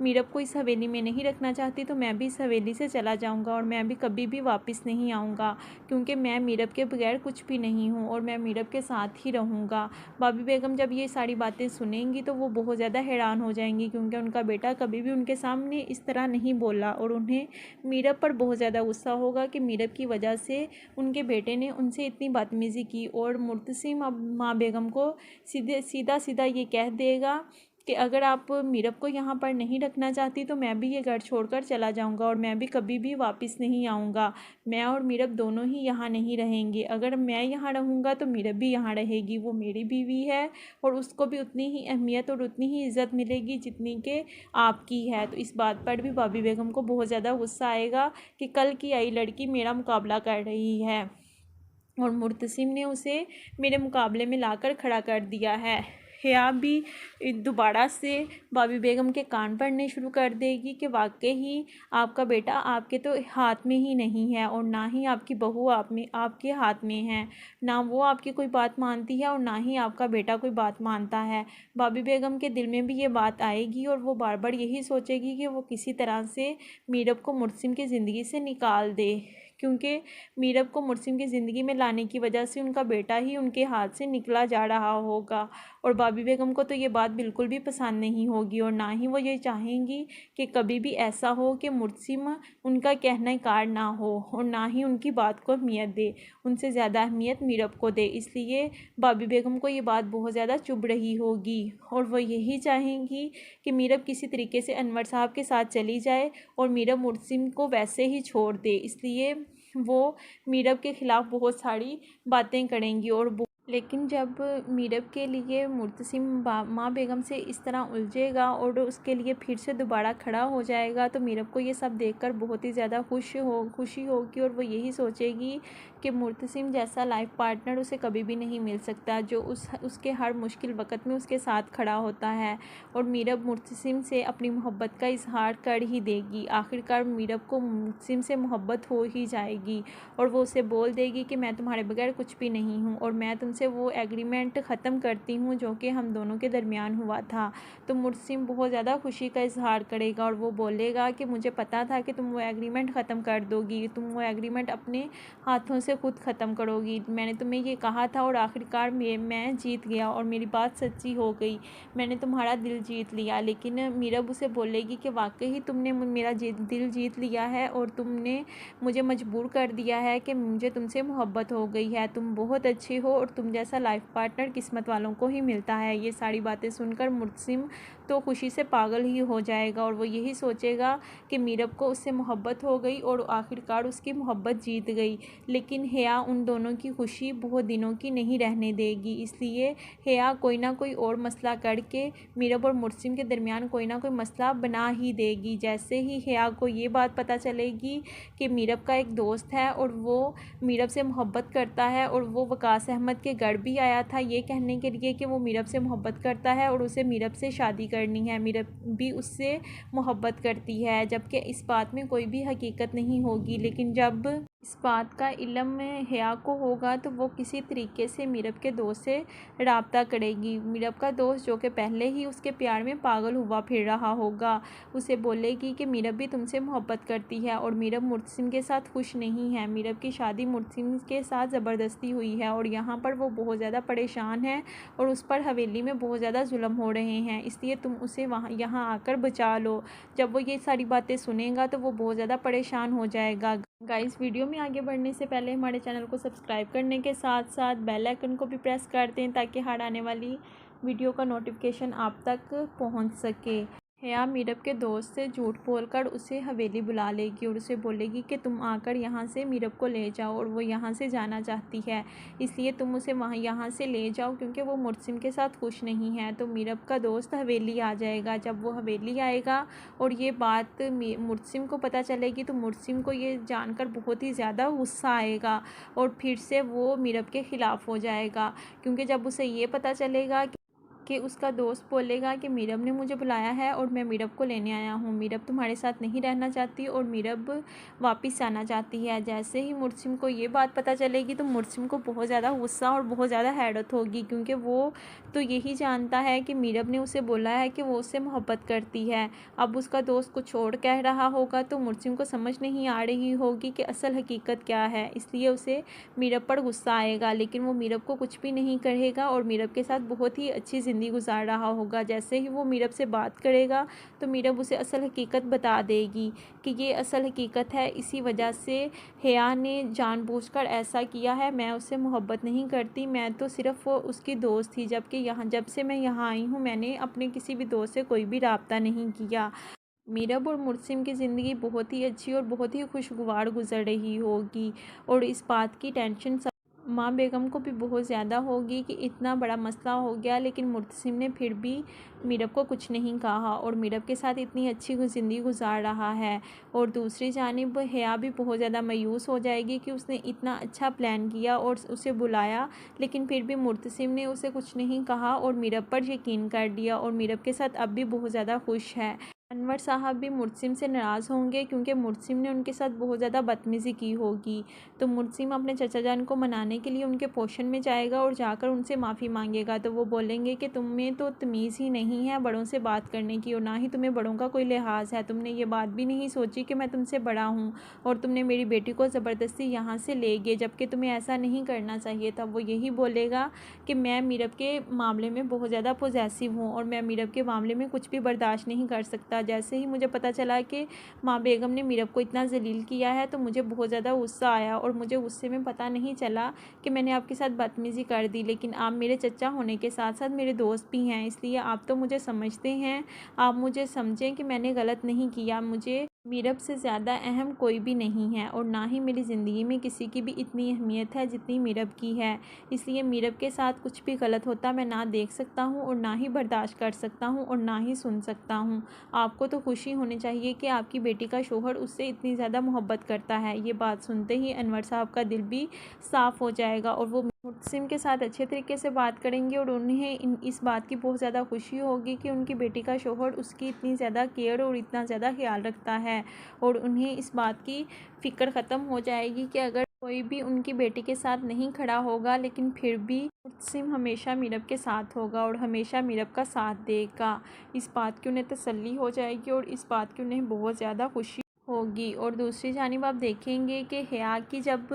मीरब को इस हवेली में नहीं रखना चाहती तो मैं भी इस हवेली से चला जाऊँगा और मैं भी कभी भी वापस नहीं आऊँगा, क्योंकि मैं मीरब के बगैर कुछ भी नहीं हूँ और मैं मीरब के साथ ही रहूँगा। भाभी बेगम जब ये सारी बातें सुनेंगी तो वो बहुत ज़्यादा हैरान हो जाएंगी, क्योंकि उनका बेटा कभी भी उनके सामने इस तरह नहीं बोला और उन्हें मीरब पर बहुत ज़्यादा गुस्सा होगा कि मीरब की वजह से उनके बेटे ने उनसे इतनी बदतमीज़ी की। और मुर्तसिम अब माँ बेगम को सीधा ये कह देगा कि अगर आप मीरब को यहाँ पर नहीं रखना चाहती तो मैं भी ये घर छोड़कर चला जाऊँगा और मैं भी कभी भी वापस नहीं आऊँगा। मैं और मीरब दोनों ही यहाँ नहीं रहेंगे। अगर मैं यहाँ रहूँगा तो मीरब भी यहाँ रहेगी। वो मेरी बीवी है और उसको भी उतनी ही अहमियत और उतनी ही इज़्ज़त मिलेगी जितनी कि आपकी है। तो इस बात पर भी भाभी बेगम को बहुत ज़्यादा गुस्सा आएगा कि कल की आई लड़की मेरा मुकाबला कर रही है और मुर्तसिम ने उसे मेरे मुकाबले में लाकर खड़ा कर दिया है। हिया भी दोबारा से भाभी बेगम के कान पड़ने शुरू कर देगी कि वाकई ही आपका बेटा आपके तो हाथ में ही नहीं है और ना ही आपकी बहू आपके हाथ में है। ना वो आपकी कोई बात मानती है और ना ही आपका बेटा कोई बात मानता है। भाभी बेगम के दिल में भी ये बात आएगी और वो बार बार यही सोचेगी कि वो किसी तरह से मीरब को मुर्तसिम की ज़िंदगी से निकाल दे, क्योंकि मीरब को मुर्तसिम की ज़िंदगी में लाने की वजह से उनका बेटा ही उनके हाथ से निकला जा रहा होगा। और भाभी बेगम को तो ये बात बिल्कुल भी पसंद नहीं होगी और ना ही वो ये चाहेंगी कि कभी भी ऐसा हो कि मुर्तसिम उनका कहना कार ना हो और ना ही उनकी बात को अहमियत दे, उनसे ज़्यादा अहमियत मीरब को दे। इसलिए भाभी बेगम को ये बात बहुत ज़्यादा चुभ रही होगी और वो यही चाहेंगी कि मीरब किसी तरीके से अनवर साहब के साथ चली जाए और मीरब मुर्तसिम को वैसे ही छोड़ दे। इसलिए वो मीरब के ख़िलाफ़ बहुत सारी बातें करेंगी। और लेकिन जब मीरब के लिए मुर्तसिम माँ बेगम से इस तरह उलझेगा और उसके लिए फिर से दोबारा खड़ा हो जाएगा तो मीरब को ये सब देखकर बहुत ही ज़्यादा खुशी होगी और वो यही सोचेगी कि मुर्तसिम जैसा लाइफ पार्टनर उसे कभी भी नहीं मिल सकता, जो उसके हर मुश्किल वक़्त में उसके साथ खड़ा होता है। और मीरब मुर्तसिम से अपनी मोहब्बत का इजहार कर ही देगी। आखिरकार मीरब को मुर्तसिम से मोहब्बत हो ही जाएगी और वो उसे बोल देगी कि मैं तुम्हारे बगैर कुछ भी नहीं हूँ और मैं तुमसे वो एग्रीमेंट ख़त्म करती हूँ जो कि हम दोनों के दरमियान हुआ था। तो मुर्तसिम बहुत ज़्यादा खुशी का इजहार करेगा और वो बोलेगा कि मुझे पता था कि तुम वो एग्रीमेंट ख़त्म कर दोगी, तुम वो एग्रीमेंट अपने हाथों से खुद ख़त्म करोगी। मैंने तुम्हें ये कहा था और आखिरकार मैं जीत गया और मेरी बात सच्ची हो गई, मैंने तुम्हारा दिल जीत लिया। लेकिन मीरब उसे बोलेगी कि वाकई ही तुमने मेरा दिल जीत लिया है और तुमने मुझे मजबूर कर दिया है कि मुझे तुमसे मोहब्बत हो गई है, तुम बहुत अच्छी हो और तुम जैसा लाइफ पार्टनर किस्मत वालों को ही मिलता है। ये सारी बातें सुनकर मुर्तसिम तो खुशी से पागल ही हो जाएगा और वो यही सोचेगा कि मीरब को उससे मोहब्बत हो गई और आखिरकार उसकी मोहब्बत जीत गई। लेकिन हिया उन दोनों की खुशी बहुत दिनों की नहीं रहने देगी, इसलिए हिया कोई ना कोई और मसला करके मीरब और मुर्तसिम के दरमियान कोई ना कोई मसला बना ही देगी। जैसे ही हिया को ये बात पता चलेगी कि मीरब का एक दोस्त है और वो मीरब से मोहब्बत करता है और वो वकास अहमद के घर भी आया था ये कहने के लिए कि वो मीरब से मोहब्बत करता है और उसे मीरब से शादी करनी है, मीरब भी उससे मोहब्बत करती है, जबकि इस बात में कोई भी हकीकत नहीं होगी। लेकिन जब इस बात का इल्म हिया को होगा तो वो किसी तरीके से मीरब के दोस्त से राब्ता करेगी। मीरब का दोस्त जो कि पहले ही उसके प्यार में पागल हुआ फिर रहा होगा, उसे बोलेगी कि मीरब भी तुमसे मोहब्बत करती है और मीरब मुर्तसिम के साथ खुश नहीं है, मीरब की शादी मुर्तसिम के साथ ज़बरदस्ती हुई है और यहाँ पर वो बहुत ज़्यादा परेशान है और उस पर हवेली में बहुत ज़्यादा जुल्म हो रहे हैं, इसलिए तुम उसे यहाँ आकर बचा लो। जब वो ये सारी बातें सुनेगा तो वो बहुत ज़्यादा परेशान हो जाएगा। गाइस, वीडियो में आगे बढ़ने से पहले हमारे चैनल को सब्सक्राइब करने के साथ साथ बेल आइकन को भी प्रेस कर दें ताकि हर आने वाली वीडियो का नोटिफिकेशन आप तक पहुंच सके। हिया मीरब के दोस्त से झूठ बोलकर उसे हवेली बुला लेगी और उसे बोलेगी कि तुम आकर यहाँ से मीरब को ले जाओ और वो यहाँ से जाना चाहती है, इसलिए तुम उसे यहाँ से ले जाओ क्योंकि वो मुर्तसिम के साथ खुश नहीं है। तो मीरब का दोस्त हवेली आ जाएगा। जब वो हवेली आएगा और ये बात मुर्तसिम को पता चलेगी तो मुर्तसिम को ये जानकर बहुत ही ज़्यादा गुस्सा आएगा और फिर से वो मीरब के ख़िलाफ़ हो जाएगा, क्योंकि जब उसे ये पता चलेगा कि उसका दोस्त बोलेगा कि मीरब ने मुझे बुलाया है और मैं मीरब को लेने आया हूँ, मीरब तुम्हारे साथ नहीं रहना चाहती और मीरब वापस आना चाहती है। जैसे ही मुर्सिम को ये बात पता चलेगी तो मुर्सिम को बहुत ज़्यादा गुस्सा और बहुत ज़्यादा हैरत होगी, क्योंकि वो तो यही जानता है कि मीरब ने उसे बोला है कि वो उससे मोहब्बत करती है। अब उसका दोस्त कुछ और कह रहा होगा तो मुर्सिम को समझ नहीं आ रही होगी कि असल हकीकत क्या है, इसलिए उसे मीरब पर गुस्सा आएगा। लेकिन वो मीरब को कुछ भी नहीं कहेगा और मीरब के साथ बहुत ही अच्छी ज़िंदगी गुजार रहा होगा। जैसे ही वो मीरब से बात करेगा तो मीरब उसे असल हकीकत बता देगी कि ये असल हकीकत है, इसी वजह से हिया ने जानबूझकर ऐसा किया है, मैं उससे मोहब्बत नहीं करती, मैं तो सिर्फ़ वो उसकी दोस्त थी, जब से मैं यहाँ आई हूँ मैंने अपने किसी भी दोस्त से कोई भी राब्ता नहीं किया। मीरब और मुर्सिम की ज़िंदगी बहुत ही अच्छी और बहुत ही खुशगवार गुजर रही होगी और इस बात की टेंशन माँ बेगम को भी बहुत ज़्यादा होगी कि इतना बड़ा मसला हो गया, लेकिन मुर्सिम ने फिर भी मीरब को कुछ नहीं कहा और मीरब के साथ इतनी अच्छी ज़िंदगी गुजार रहा है। और दूसरी जानिब हिया भी बहुत ज़्यादा मायूस हो जाएगी कि उसने इतना अच्छा प्लान किया और उसे बुलाया, लेकिन फिर भी मुर्सिम ने उसे कुछ नहीं कहा और मीरब पर यकीन कर दिया और मीरब के साथ अब भी बहुत ज़्यादा खुश है। अनवर साहब भी मुर्सिम से नाराज़ होंगे क्योंकि मुर्सिम ने उनके साथ बहुत ज़्यादा बदतमीज़ी की होगी। तो मुर्सिम अपने चचा जान को मनाने के लिए उनके पोषण में जाएगा और जाकर उनसे माफ़ी मांगेगा। तो वो बोलेंगे कि तुम्हें तो तमीज़ ही नहीं है बड़ों से बात करने की और ना ही तुम्हें बड़ों का कोई लिहाज है। तुमने ये बात भी नहीं सोची कि मैं तुमसे बड़ा हूँ और तुमने मेरी बेटी को ज़बरदस्ती यहाँ से ले गए, जबकि तुम्हें ऐसा नहीं करना चाहिए था। वो यही बोलेगा कि मैं मीरब के मामले में बहुत ज़्यादा पॉजेसिव हूँ और मैं मीरब के मामले में कुछ भी बर्दाश्त नहीं कर सकता। जैसे ही मुझे पता चला कि माँ बेगम ने मीरब को इतना जलील किया है तो मुझे बहुत ज़्यादा गुस्सा आया और मुझे गुस्से में पता नहीं चला कि मैंने आपके साथ बदतमीज़ी कर दी, लेकिन आप मेरे चचा होने के साथ साथ मेरे दोस्त भी हैं, इसलिए आप तो मुझे समझते हैं, आप मुझे समझें कि मैंने गलत नहीं किया। मुझे मीरब से ज़्यादा अहम कोई भी नहीं है और ना ही मेरी ज़िंदगी में किसी की भी इतनी अहमियत है जितनी मीरब की है, इसलिए मीरब के साथ कुछ भी गलत होता मैं ना देख सकता हूँ और ना ही बर्दाश्त कर सकता हूँ और ना ही सुन सकता हूँ। आपको तो खुशी होनी चाहिए कि आपकी बेटी का शोहर उससे इतनी ज़्यादा मोहब्बत करता है। ये बात सुनते ही अनवर साहब का दिल भी साफ़ हो जाएगा और वो मुर्सिम के साथ अच्छे तरीके से बात करेंगे और उन्हें इस बात की बहुत ज़्यादा खुशी होगी कि उनकी बेटी का शोहर उसकी इतनी ज़्यादा केयर और इतना ज़्यादा ख्याल रखता है और उन्हें इस बात की फ़िक्र ख़त्म हो जाएगी कि अगर कोई भी उनकी बेटी के साथ नहीं खड़ा होगा लेकिन फिर भी मुर्सिम हमेशा मीरब के साथ होगा और हमेशा मीरब का साथ देगा। इस बात की उन्हें तसल्ली हो जाएगी और इस बात की उन्हें बहुत ज़्यादा खुशी होगी। और दूसरी जानिब आप देखेंगे कि हिया की जब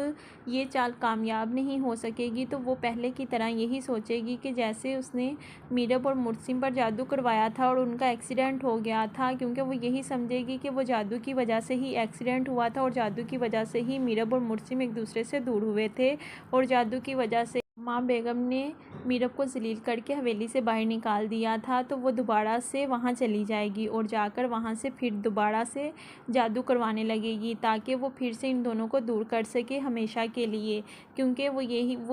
ये चाल कामयाब नहीं हो सकेगी तो वो पहले की तरह यही सोचेगी कि जैसे उसने मीरब और मुर्सिम पर जादू करवाया था और उनका एक्सीडेंट हो गया था, क्योंकि वो यही समझेगी कि वो जादू की वजह से ही एक्सीडेंट हुआ था और जादू की वजह से ही मीरब और मुर्सिम एक दूसरे से दूर हुए थे और जादू की वजह से माँ बेगम ने मीरब को जलील करके हवेली से बाहर निकाल दिया था। तो वो दोबारा से वहाँ चली जाएगी और जाकर वहाँ से फिर दोबारा से जादू करवाने लगेगी ताकि वो फिर से इन दोनों को दूर कर सके हमेशा के लिए, क्योंकि वो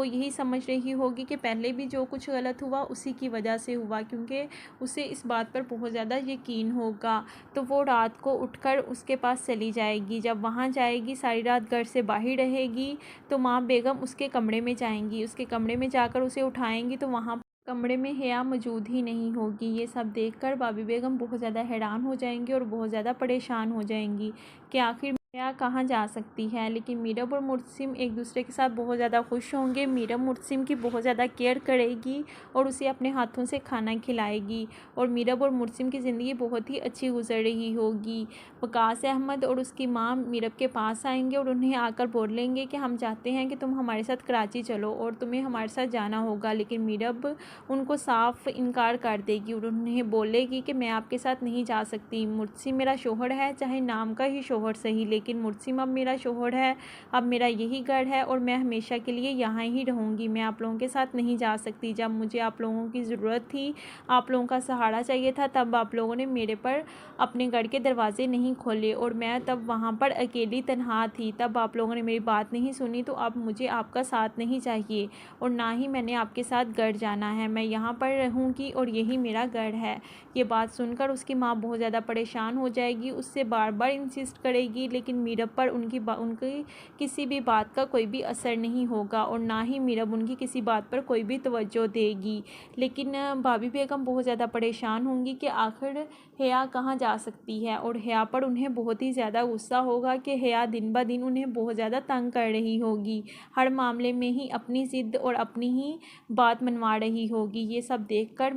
यही समझ रही होगी कि पहले भी जो कुछ गलत हुआ उसी की वजह से हुआ, क्योंकि उसे इस बात पर बहुत ज़्यादा यकीन होगा। तो वो रात को उठकर उसके पास चली जाएगी। जब वहाँ जाएगी सारी रात घर से बाहर रहेगी तो माँ बेगम उसके कमरे में जाएंगी, उसके कमरे में जाकर उसे उठाएंगी तो वहाँ कमरे में हिया मौजूद ही नहीं होगी। ये सब देखकर भाभी बेगम बहुत ज़्यादा हैरान हो जाएंगी और बहुत ज़्यादा परेशान हो जाएंगी कि आखिर हिया कहाँ जा सकती है। लेकिन मीरब और मुर्सिम एक दूसरे के साथ बहुत ज़्यादा खुश होंगे। मीरब मुर्सिम की बहुत ज़्यादा केयर करेगी और उसे अपने हाथों से खाना खिलाएगी और मीरब और मुर्सिम की ज़िंदगी बहुत ही अच्छी गुजर रही होगी। वकास अहमद और उसकी माँ मीरब के पास आएंगे और उन्हें आकर बोलेंगे कि हम चाहते हैं कि तुम हमारे साथ कराची चलो और तुम्हें हमारे साथ जाना होगा। लेकिन मीरब उनको साफ इनकार कर देगी और उन्हें बोलेगी कि मैं आपके साथ नहीं जा सकती। मुर्सिम मेरा शोहर है, चाहे नाम का ही शोहर सही, लेकिन मुर्सिम अब मेरा शोहर है, अब मेरा यही घर है और मैं हमेशा के लिए यहाँ ही रहूँगी। मैं आप लोगों के साथ नहीं जा सकती। जब मुझे आप लोगों की ज़रूरत थी, आप लोगों का सहारा चाहिए था, तब आप लोगों ने मेरे पर अपने घर के दरवाजे नहीं खोले और मैं तब वहाँ पर अकेली तन्हा थी। तब आप लोगों ने मेरी बात नहीं सुनी, तो अब मुझे आपका साथ नहीं चाहिए और ना ही मैंने आपके साथ घर जाना है। मैं यहाँ पर रहूँगी और यही मेरा घर है। ये बात सुनकर उसकी माँ बहुत ज़्यादा परेशान हो जाएगी, उससे बार बार इंसिस्ट करेगी, लेकिन लेकिन मीरब पर उनकी किसी भी बात का कोई भी असर नहीं होगा और ना ही मीरब उनकी किसी बात पर कोई भी तवज्जो देगी। लेकिन भाभी बेगम बहुत ज़्यादा परेशान होंगी कि आखिर हिया कहाँ जा सकती है और हिया पर उन्हें बहुत ही ज़्यादा गुस्सा होगा कि हिया दिन ब दिन उन्हें बहुत ज़्यादा तंग कर रही होगी, हर मामले में ही अपनी ज़िद और अपनी ही बात मनवा रही होगी। ये सब देखकर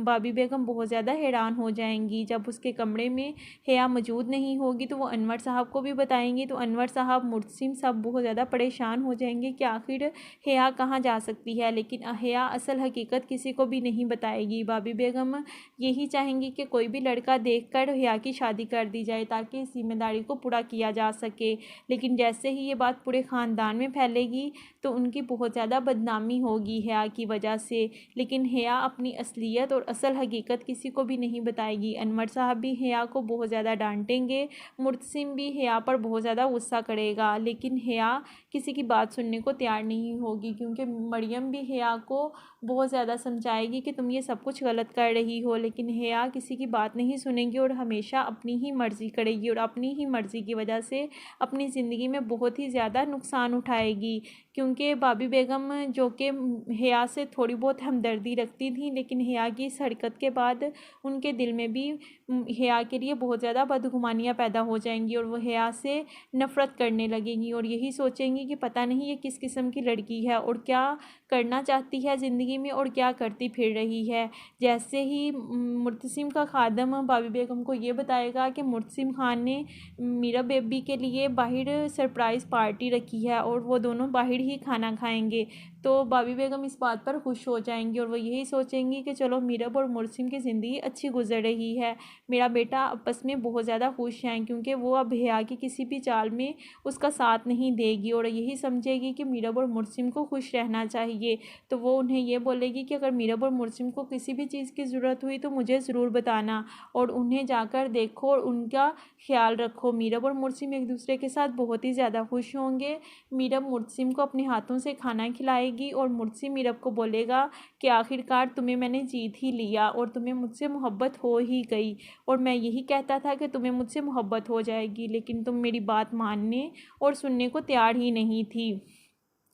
भाभी बेगम बहुत ज़्यादा हैरान हो जाएंगी। जब उसके कमरे में हिया मौजूद नहीं होगी तो वो अनवर साहब को भी बताएंगी, तो अनवर साहब, मुर्तसिम सब बहुत ज़्यादा परेशान हो जाएंगे कि आखिर हिया कहाँ जा सकती है। लेकिन हिया असल हकीकत किसी को भी नहीं बताएगी। भाभी बेगम यही चाहेंगी कि कोई भी लड़का देखकर हिया की शादी कर दी जाए ताकि इस जिम्मेदारी को पूरा किया जा सके। लेकिन जैसे ही ये बात पूरे ख़ानदान में फैलेगी तो उनकी बहुत ज़्यादा बदनामी होगी हिया की वजह से। लेकिन हिया अपनी असलियत और असल हकीकत किसी को भी नहीं बताएगी। अनवर साहब भी हिया को बहुत ज़्यादा डांटेंगे, मुर्तसिम भी हिया पर बहुत ज़्यादा गुस्सा करेगा, लेकिन हिया किसी की बात सुनने को तैयार नहीं होगी क्योंकि मरियम भी हिया को बहुत ज़्यादा समझाएगी कि तुम ये सब कुछ गलत कर रही हो। लेकिन हिया किसी की बात नहीं सुनेगी और हमेशा अपनी ही मर्ज़ी करेगी और अपनी ही मर्ज़ी की वजह से अपनी ज़िंदगी में बहुत ही ज़्यादा नुकसान उठाएगी। क्योंकि भाभी बेगम जो कि हिया से थोड़ी बहुत हमदर्दी रखती थी, लेकिन हिया की इस हरकत के बाद उनके दिल में भी हिया के लिए बहुत ज़्यादा बदगुमानियाँ पैदा हो जाएंगी और वो हिया से नफ़रत करने लगेंगी और यही सोचेंगी कि पता नहीं ये किस किस्म की लड़की है और क्या करना चाहती है ज़िंदगी में और क्या करती फिर रही है। जैसे ही मुर्तसिम का खादम भाभी बेगम को ये बताएगा कि मुर्तसिम खान ने मीरा बेबी के लिए बाहर सरप्राइज़ पार्टी रखी है और वो दोनों बाहर ही खाना खाएंगे, तो भाभी बेगम इस बात पर खुश हो जाएंगी और वो यही सोचेंगी कि चलो मीरब और मुर्तसिम की ज़िंदगी अच्छी गुजर रही है, मेरा बेटा आपस में बहुत ज़्यादा खुश हैं, क्योंकि वो अब हिया की किसी भी चाल में उसका साथ नहीं देगी और यही समझेगी कि मीरब और मुर्तसिम को खुश रहना चाहिए। तो वो उन्हें ये बोलेगी कि अगर मीरब और मुर्तसिम को किसी भी चीज़ की ज़रूरत हुई तो मुझे ज़रूर बताना और उन्हें जाकर देखो और उनका ख्याल रखो। मीरब और मुर्तसिम एक दूसरे के साथ बहुत ही ज़्यादा खुश होंगे। मीरब मुर्तसिम को अपने हाथों से खाना खिलाएगी और मुर्तसिम मीरब को बोलेगा कि आखिरकार तुम्हें मैंने जीत ही लिया और तुम्हें मुझसे मोहब्बत हो ही गई और मैं यही कहता था कि तुम्हें मुझसे मोहब्बत हो जाएगी, लेकिन तुम मेरी बात मानने और सुनने को तैयार ही नहीं थी।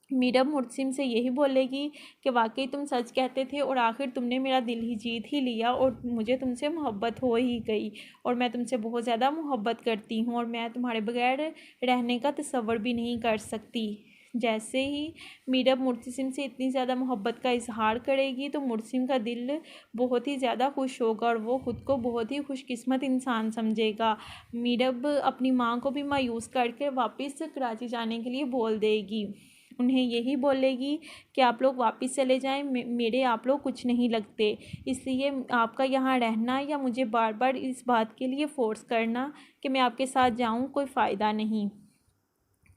मीरब मुर्तसिम से यही बोलेगी कि वाकई तुम सच कहते थे और आखिर तुमने मेरा दिल ही जीत ही लिया और मुझे तुमसे मोहब्बत हो ही गई और मैं तुमसे बहुत ज़्यादा मोहब्बत करती हूँ और मैं तुम्हारे बगैर रहने का तसव्वुर भी नहीं कर सकती। जैसे ही मीरब मुर्तसिम से इतनी ज़्यादा मोहब्बत का इजहार करेगी तो मुर्तसिम का दिल बहुत ही ज़्यादा खुश होगा और वो ख़ुद को बहुत ही खुशकिस्मत इंसान समझेगा। मीरब अपनी माँ को भी मायूस करके वापस कराची जाने के लिए बोल देगी, उन्हें यही बोलेगी कि आप लोग वापस चले जाएं, मेरे आप लोग कुछ नहीं लगते, इसलिए आपका यहाँ रहना या मुझे बार बार इस बात के लिए फ़ोर्स करना कि मैं आपके साथ जाऊँ कोई फ़ायदा नहीं,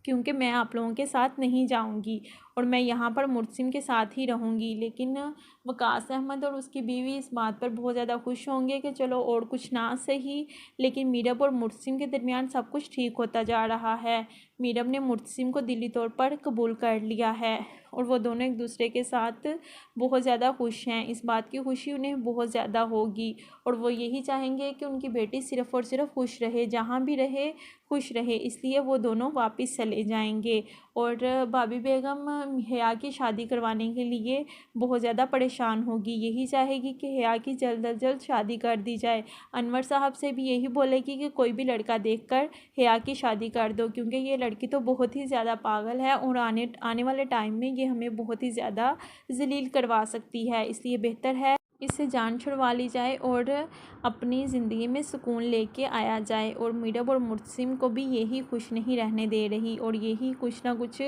क्योंकि मैं आप लोगों के साथ नहीं जाऊंगी और मैं यहाँ पर मुर्तसिम के साथ ही रहूँगी। लेकिन वकास अहमद और उसकी बीवी इस बात पर बहुत ज़्यादा खुश होंगे कि चलो और कुछ ना सही, लेकिन मीरब और मुर्तसिम के दरमियान सब कुछ ठीक होता जा रहा है। मीरब ने मुर्तसिम को दिली तौर पर कबूल कर लिया है और वो दोनों एक दूसरे के साथ बहुत ज़्यादा खुश हैं। इस बात की खुशी उन्हें बहुत ज़्यादा होगी और वो यही चाहेंगे कि उनकी बेटी सिर्फ़ और सिर्फ खुश रहे, जहाँ भी रहे खुश रहे, इसलिए वो दोनों वापस चले जाएंगे। और भाभी बेगम हिया की शादी करवाने के लिए बहुत ज़्यादा परेशान होगी, यही चाहेगी कि हिया की जल्द अज जल्द शादी कर दी जाए। अनवर साहब से भी यही बोलेगी कि कोई भी लड़का देखकर हिया की शादी कर दो, क्योंकि ये लड़की तो बहुत ही ज़्यादा पागल है और आने वाले टाइम में ये हमें बहुत ही ज़्यादा जलील करवा सकती है, इसलिए बेहतर है इससे जान छुड़वा ली जाए और अपनी ज़िंदगी में सुकून लेके आया जाए। और मीरब और मुर्तसिम को भी यही खुश नहीं रहने दे रही और यही कुछ ना कुछ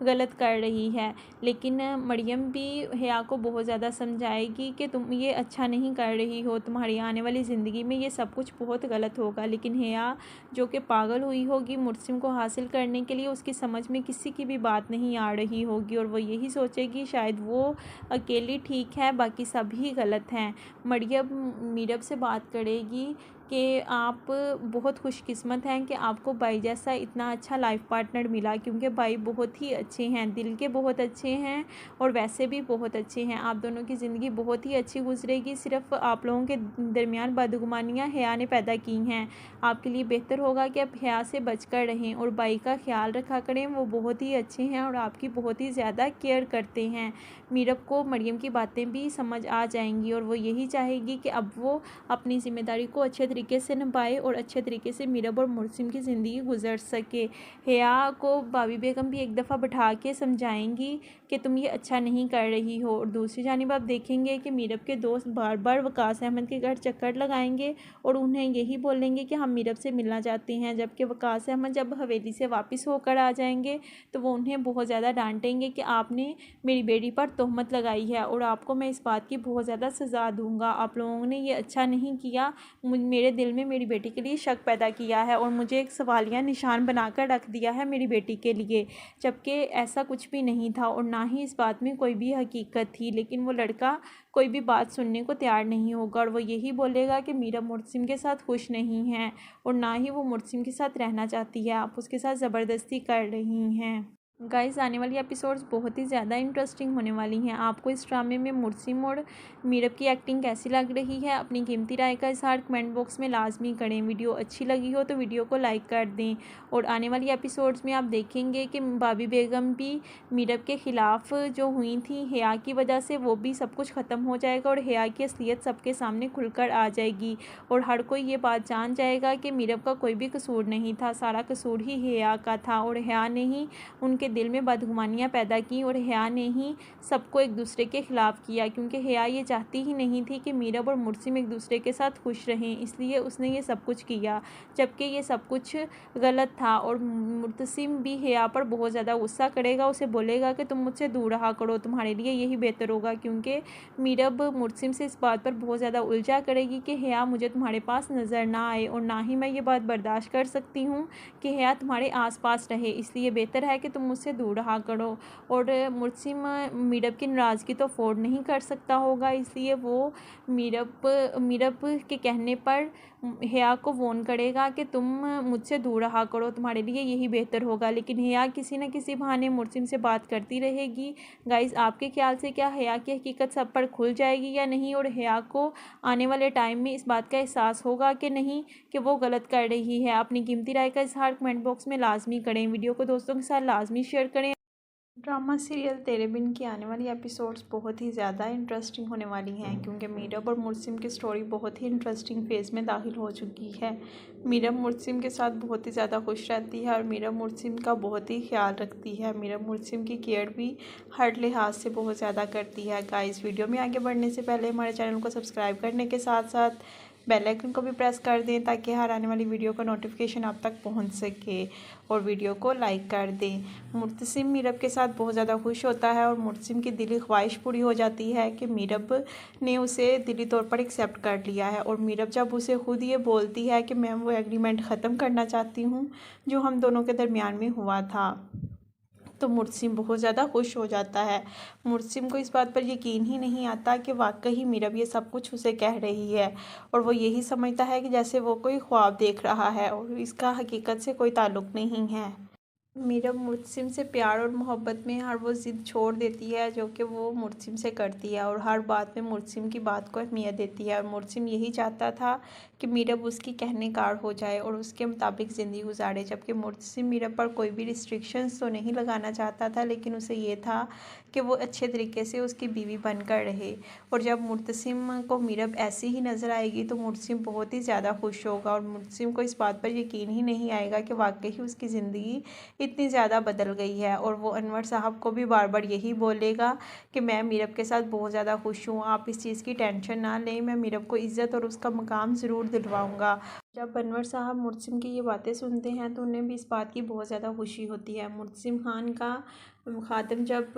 गलत कर रही है। लेकिन मरियम भी हिया को बहुत ज़्यादा समझाएगी कि तुम ये अच्छा नहीं कर रही हो, तुम्हारी आने वाली ज़िंदगी में ये सब कुछ बहुत गलत होगा। लेकिन हिया जो कि पागल हुई होगी मुर्तसिम को हासिल करने के लिए, उसकी समझ में किसी की भी बात नहीं आ रही होगी और वो यही सोचेगी शायद वो अकेली ठीक है, बाकी सभी गलत हैं। मरियम मीरब से बात करेगी कि आप बहुत खुशकिस्मत हैं कि आपको भाई जैसा इतना अच्छा लाइफ पार्टनर मिला, क्योंकि भाई बहुत ही अच्छे हैं, दिल के बहुत अच्छे हैं और वैसे भी बहुत अच्छे हैं। आप दोनों की ज़िंदगी बहुत ही अच्छी गुजरेगी। सिर्फ आप लोगों के दरमियान बदगुमानियाँ हया ने पैदा की हैं। आपके लिए बेहतर होगा कि आप हया से बचकर रहें और भाई का ख्याल रखा करें। वो बहुत ही अच्छे हैं और आपकी बहुत ही ज़्यादा केयर करते हैं। मीरब को मरियम की बातें भी समझ आ जाएंगी और वो यही चाहेगी कि अब वो अपनी ज़िम्मेदारी को अच्छे तरीके से निभाए और अच्छे तरीके से मीरब और मुर्सिम की ज़िंदगी गुजर सके। हया को भाभी बेगम भी एक दफ़ा बैठा के समझाएंगी कि तुम ये अच्छा नहीं कर रही हो। और दूसरी जानिब आप देखेंगे कि मीरब के दोस्त बार बार वकास अहमद के घर चक्कर लगाएंगे और उन्हें यही बोलेंगे कि हम मीरब से मिलना चाहते हैं। जबकि वकास अहमद जब हवेली से वापस होकर आ जाएंगे तो वो उन्हें बहुत ज़्यादा डांटेंगे कि आपने मेरी बेटी पर तोहमत लगाई है और आपको मैं इस बात की बहुत ज़्यादा सज़ा दूंगा। आप लोगों ने ये अच्छा नहीं किया, मेरे दिल में मेरी बेटी के लिए शक पैदा किया है और मुझे एक सवालिया निशान बनाकर रख दिया है मेरी बेटी के लिए, जबकि ऐसा कुछ भी नहीं था और ना ही इस बात में कोई भी हकीकत थी। लेकिन वो लड़का कोई भी बात सुनने को तैयार नहीं होगा और वो यही बोलेगा कि मीरा मुर्सिम के साथ खुश नहीं है और ना ही वो मुर्सिम के साथ रहना चाहती है, आप उसके साथ ज़बरदस्ती कर रही हैं। गाइस, आने वाली एपिसोड्स बहुत ही ज़्यादा इंटरेस्टिंग होने वाली हैं। आपको इस ड्रामे में मुर्सिम और मीरब की एक्टिंग कैसी लग रही है, अपनी कीमती राय का इज़हार कमेंट बॉक्स में लाजमी करें। वीडियो अच्छी लगी हो तो वीडियो को लाइक कर दें। और आने वाली एपिसोड्स में आप देखेंगे कि भाभी बेगम भी मीरब के ख़िलाफ़ जो हुई थी हया की वजह से, वो भी सब कुछ ख़त्म हो जाएगा और हया की असलियत सबके सामने खुलकर आ जाएगी और हर कोई ये बात जान जाएगा कि मीरब का कोई भी कसूर नहीं था, सारा कसूर ही हया का था और हया ने ही उनके दिल में बदगुमानियाँ पैदा की और हया ने ही सबको एक दूसरे के ख़िलाफ़ किया, क्योंकि हया ये चाहती ही नहीं थी कि मीरब और मुर्सिम एक दूसरे के साथ खुश रहें, इसलिए उसने ये सब कुछ किया, जबकि ये सब कुछ गलत था। और मुर्तसिम भी हया पर बहुत ज़्यादा गुस्सा करेगा, उसे बोलेगा कि तुम मुझसे दूर रहा करो, तुम्हारे लिए यही बेहतर होगा, क्योंकि मीरब मुर्सिम से इस बात पर बहुत ज़्यादा उलझा करेगी कि हया मुझे तुम्हारे पास नज़र ना आए और ना ही मैं ये बात बर्दाश्त कर सकती हूँ कि हया तुम्हारे आसपास रहे, इसलिए बेहतर है कि तुम मुझसे दूर रहा करो। और मुर्सिम मीरब की नाराज़गी तो अफोर्ड नहीं कर सकता होगा, इसलिए वो मीरब के कहने पर हया को वॉर्न करेगा कि तुम मुझसे दूर रहा करो, तुम्हारे लिए यही बेहतर होगा। लेकिन हया किसी न किसी बहाने मुर्सिम से बात करती रहेगी। गाइस, आपके ख्याल से क्या हया की हकीकत सब पर खुल जाएगी या नहीं, और हया को आने वाले टाइम में इस बात का एहसास होगा कि नहीं कि वो गलत कर रही है? अपनी कीमती राय का इज़हार कमेंट बॉक्स में लाजमी करें। वीडियो को दोस्तों के साथ लाजमी शेयर करें। ड्रामा सीरियल तेरे बिन की आने वाली एपिसोड्स बहुत ही ज़्यादा इंटरेस्टिंग होने वाली हैं, क्योंकि मीरब और मुर्सिम की स्टोरी बहुत ही इंटरेस्टिंग फेज़ में दाखिल हो चुकी है। मीरब मुर्सिम के साथ बहुत ही ज़्यादा खुश रहती है और मीरब मुर्सिम का बहुत ही ख्याल रखती है। मीरब मुर्सिम की केयर भी हर लिहाज से बहुत ज़्यादा करती है। गाइस, वीडियो में आगे बढ़ने से पहले हमारे चैनल को सब्सक्राइब करने के साथ साथ बेल आइकन को भी प्रेस कर दें, ताकि हर आने वाली वीडियो का नोटिफिकेशन आप तक पहुंच सके, और वीडियो को लाइक कर दें। मुर्तसिम मीरब के साथ बहुत ज़्यादा खुश होता है और मुर्तसिम की दिली ख्वाहिश पूरी हो जाती है कि मीरब ने उसे दिली तौर पर एक्सेप्ट कर लिया है। और मीरब जब उसे खुद ये बोलती है कि मैं वो एग्रीमेंट ख़त्म करना चाहती हूँ जो हम दोनों के दरमियान में हुआ था, तो मुर्सिम बहुत ज़्यादा खुश हो जाता है। मुर्सिम को इस बात पर यकीन ही नहीं आता कि वाकई मीरब ये सब कुछ उसे कह रही है, और वो यही समझता है कि जैसे वो कोई ख्वाब देख रहा है और इसका हकीकत से कोई ताल्लुक़ नहीं है। मीरब मुर्सिम से प्यार और मोहब्बत में हर वो ज़िद छोड़ देती है जो कि वो मुर्सिम से करती है, और हर बात में मुर्सिम की बात को अहमियत देती है। और मुर्सिम यही चाहता था कि मीरब उसकी कहनेकार हो जाए और उसके मुताबिक ज़िंदगी गुजारे, जबकि मुर्सिम मीरब पर कोई भी रिस्ट्रिक्शंस तो नहीं लगाना चाहता था, लेकिन उसे ये था कि वो अच्छे तरीके से उसकी बीवी बनकर रहे। और जब मुर्तसिम को मीरब ऐसी ही नज़र आएगी तो मुर्सिम बहुत ही ज़्यादा खुश होगा, और मुर्सिम को इस बात पर यकीन ही नहीं आएगा कि वाकई उसकी ज़िंदगी इतनी ज़्यादा बदल गई है। और वो अनवर साहब को भी बार बार यही बोलेगा कि मैं मीरब के साथ बहुत ज़्यादा खुश हूँ, आप इस चीज़ की टेंशन ना लें, मैं मीरब को इज़्ज़त और उसका मकाम ज़रूर दिलवाऊँगा। जब अनवर साहब मुर्सिम की ये बातें सुनते हैं तो उन्हें भी इस बात की बहुत ज़्यादा खुशी होती है। मुर्सिम खान का खादिम जब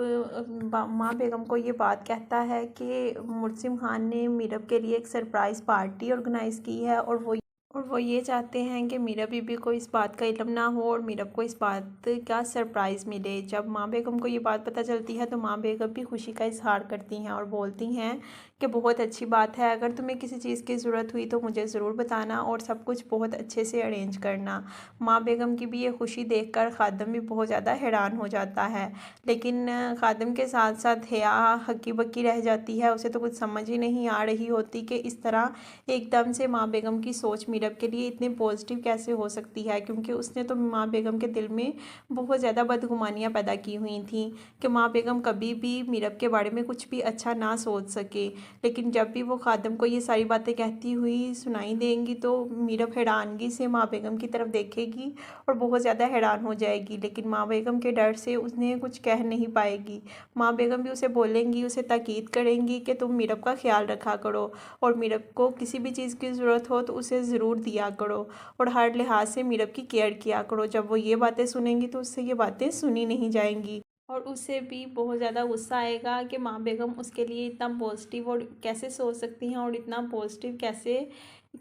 माँ बेगम को ये बात कहता है कि मुर्सिम खान ने मीरब के लिए एक सरप्राइज़ पार्टी ऑर्गेनाइज़ की है और वो और वो ये चाहते हैं कि मीरा बीबी को इस बात का इल्म ना हो और मीरा को इस बात का सरप्राइज़ मिले। जब माँ बेगम को ये बात पता चलती है तो माँ बेगम भी खुशी का इजहार करती हैं और बोलती हैं कि बहुत अच्छी बात है, अगर तुम्हें किसी चीज़ की ज़रूरत हुई तो मुझे ज़रूर बताना और सब कुछ बहुत अच्छे से अरेंज करना। माँ बेगम की भी ये खुशी देखकर खादम भी बहुत ज़्यादा हैरान हो जाता है, लेकिन खादम के साथ साथ हया हक्की बक्की रह जाती है। उसे तो कुछ समझ ही नहीं आ रही होती कि इस तरह एकदम से माँ बेगम की सोच मीरब के लिए इतनी पॉजिटिव कैसे हो सकती है, क्योंकि उसने तो माँ बेगम के दिल में बहुत ज़्यादा बदगुमानियाँ पैदा की हुई थी कि माँ बेगम कभी भी मीरब के बारे में कुछ भी अच्छा ना सोच सके। लेकिन जब भी वो खादम को ये सारी बातें कहती हुई सुनाई देंगी तो मीरब हैरानगी से माँ बेगम की तरफ देखेगी और बहुत ज़्यादा हैरान हो जाएगी, लेकिन माँ बेगम के डर से उसने कुछ कह नहीं पाएगी। माँ बेगम भी उसे बोलेंगी, उसे ताकीद करेंगी कि तुम मीरब का ख्याल रखा करो और मीरब को किसी भी चीज़ की ज़रूरत हो तो उसे ज़रूर दिया करो और हर लिहाज से मीरब की केयर किया करो। जब वो ये बातें सुनेंगी तो उससे ये बातें सुनी नहीं जाएंगी और उसे भी बहुत ज़्यादा गुस्सा आएगा कि माँ बेगम उसके लिए इतना पॉजिटिव और कैसे सोच सकती हैं और इतना पॉजिटिव कैसे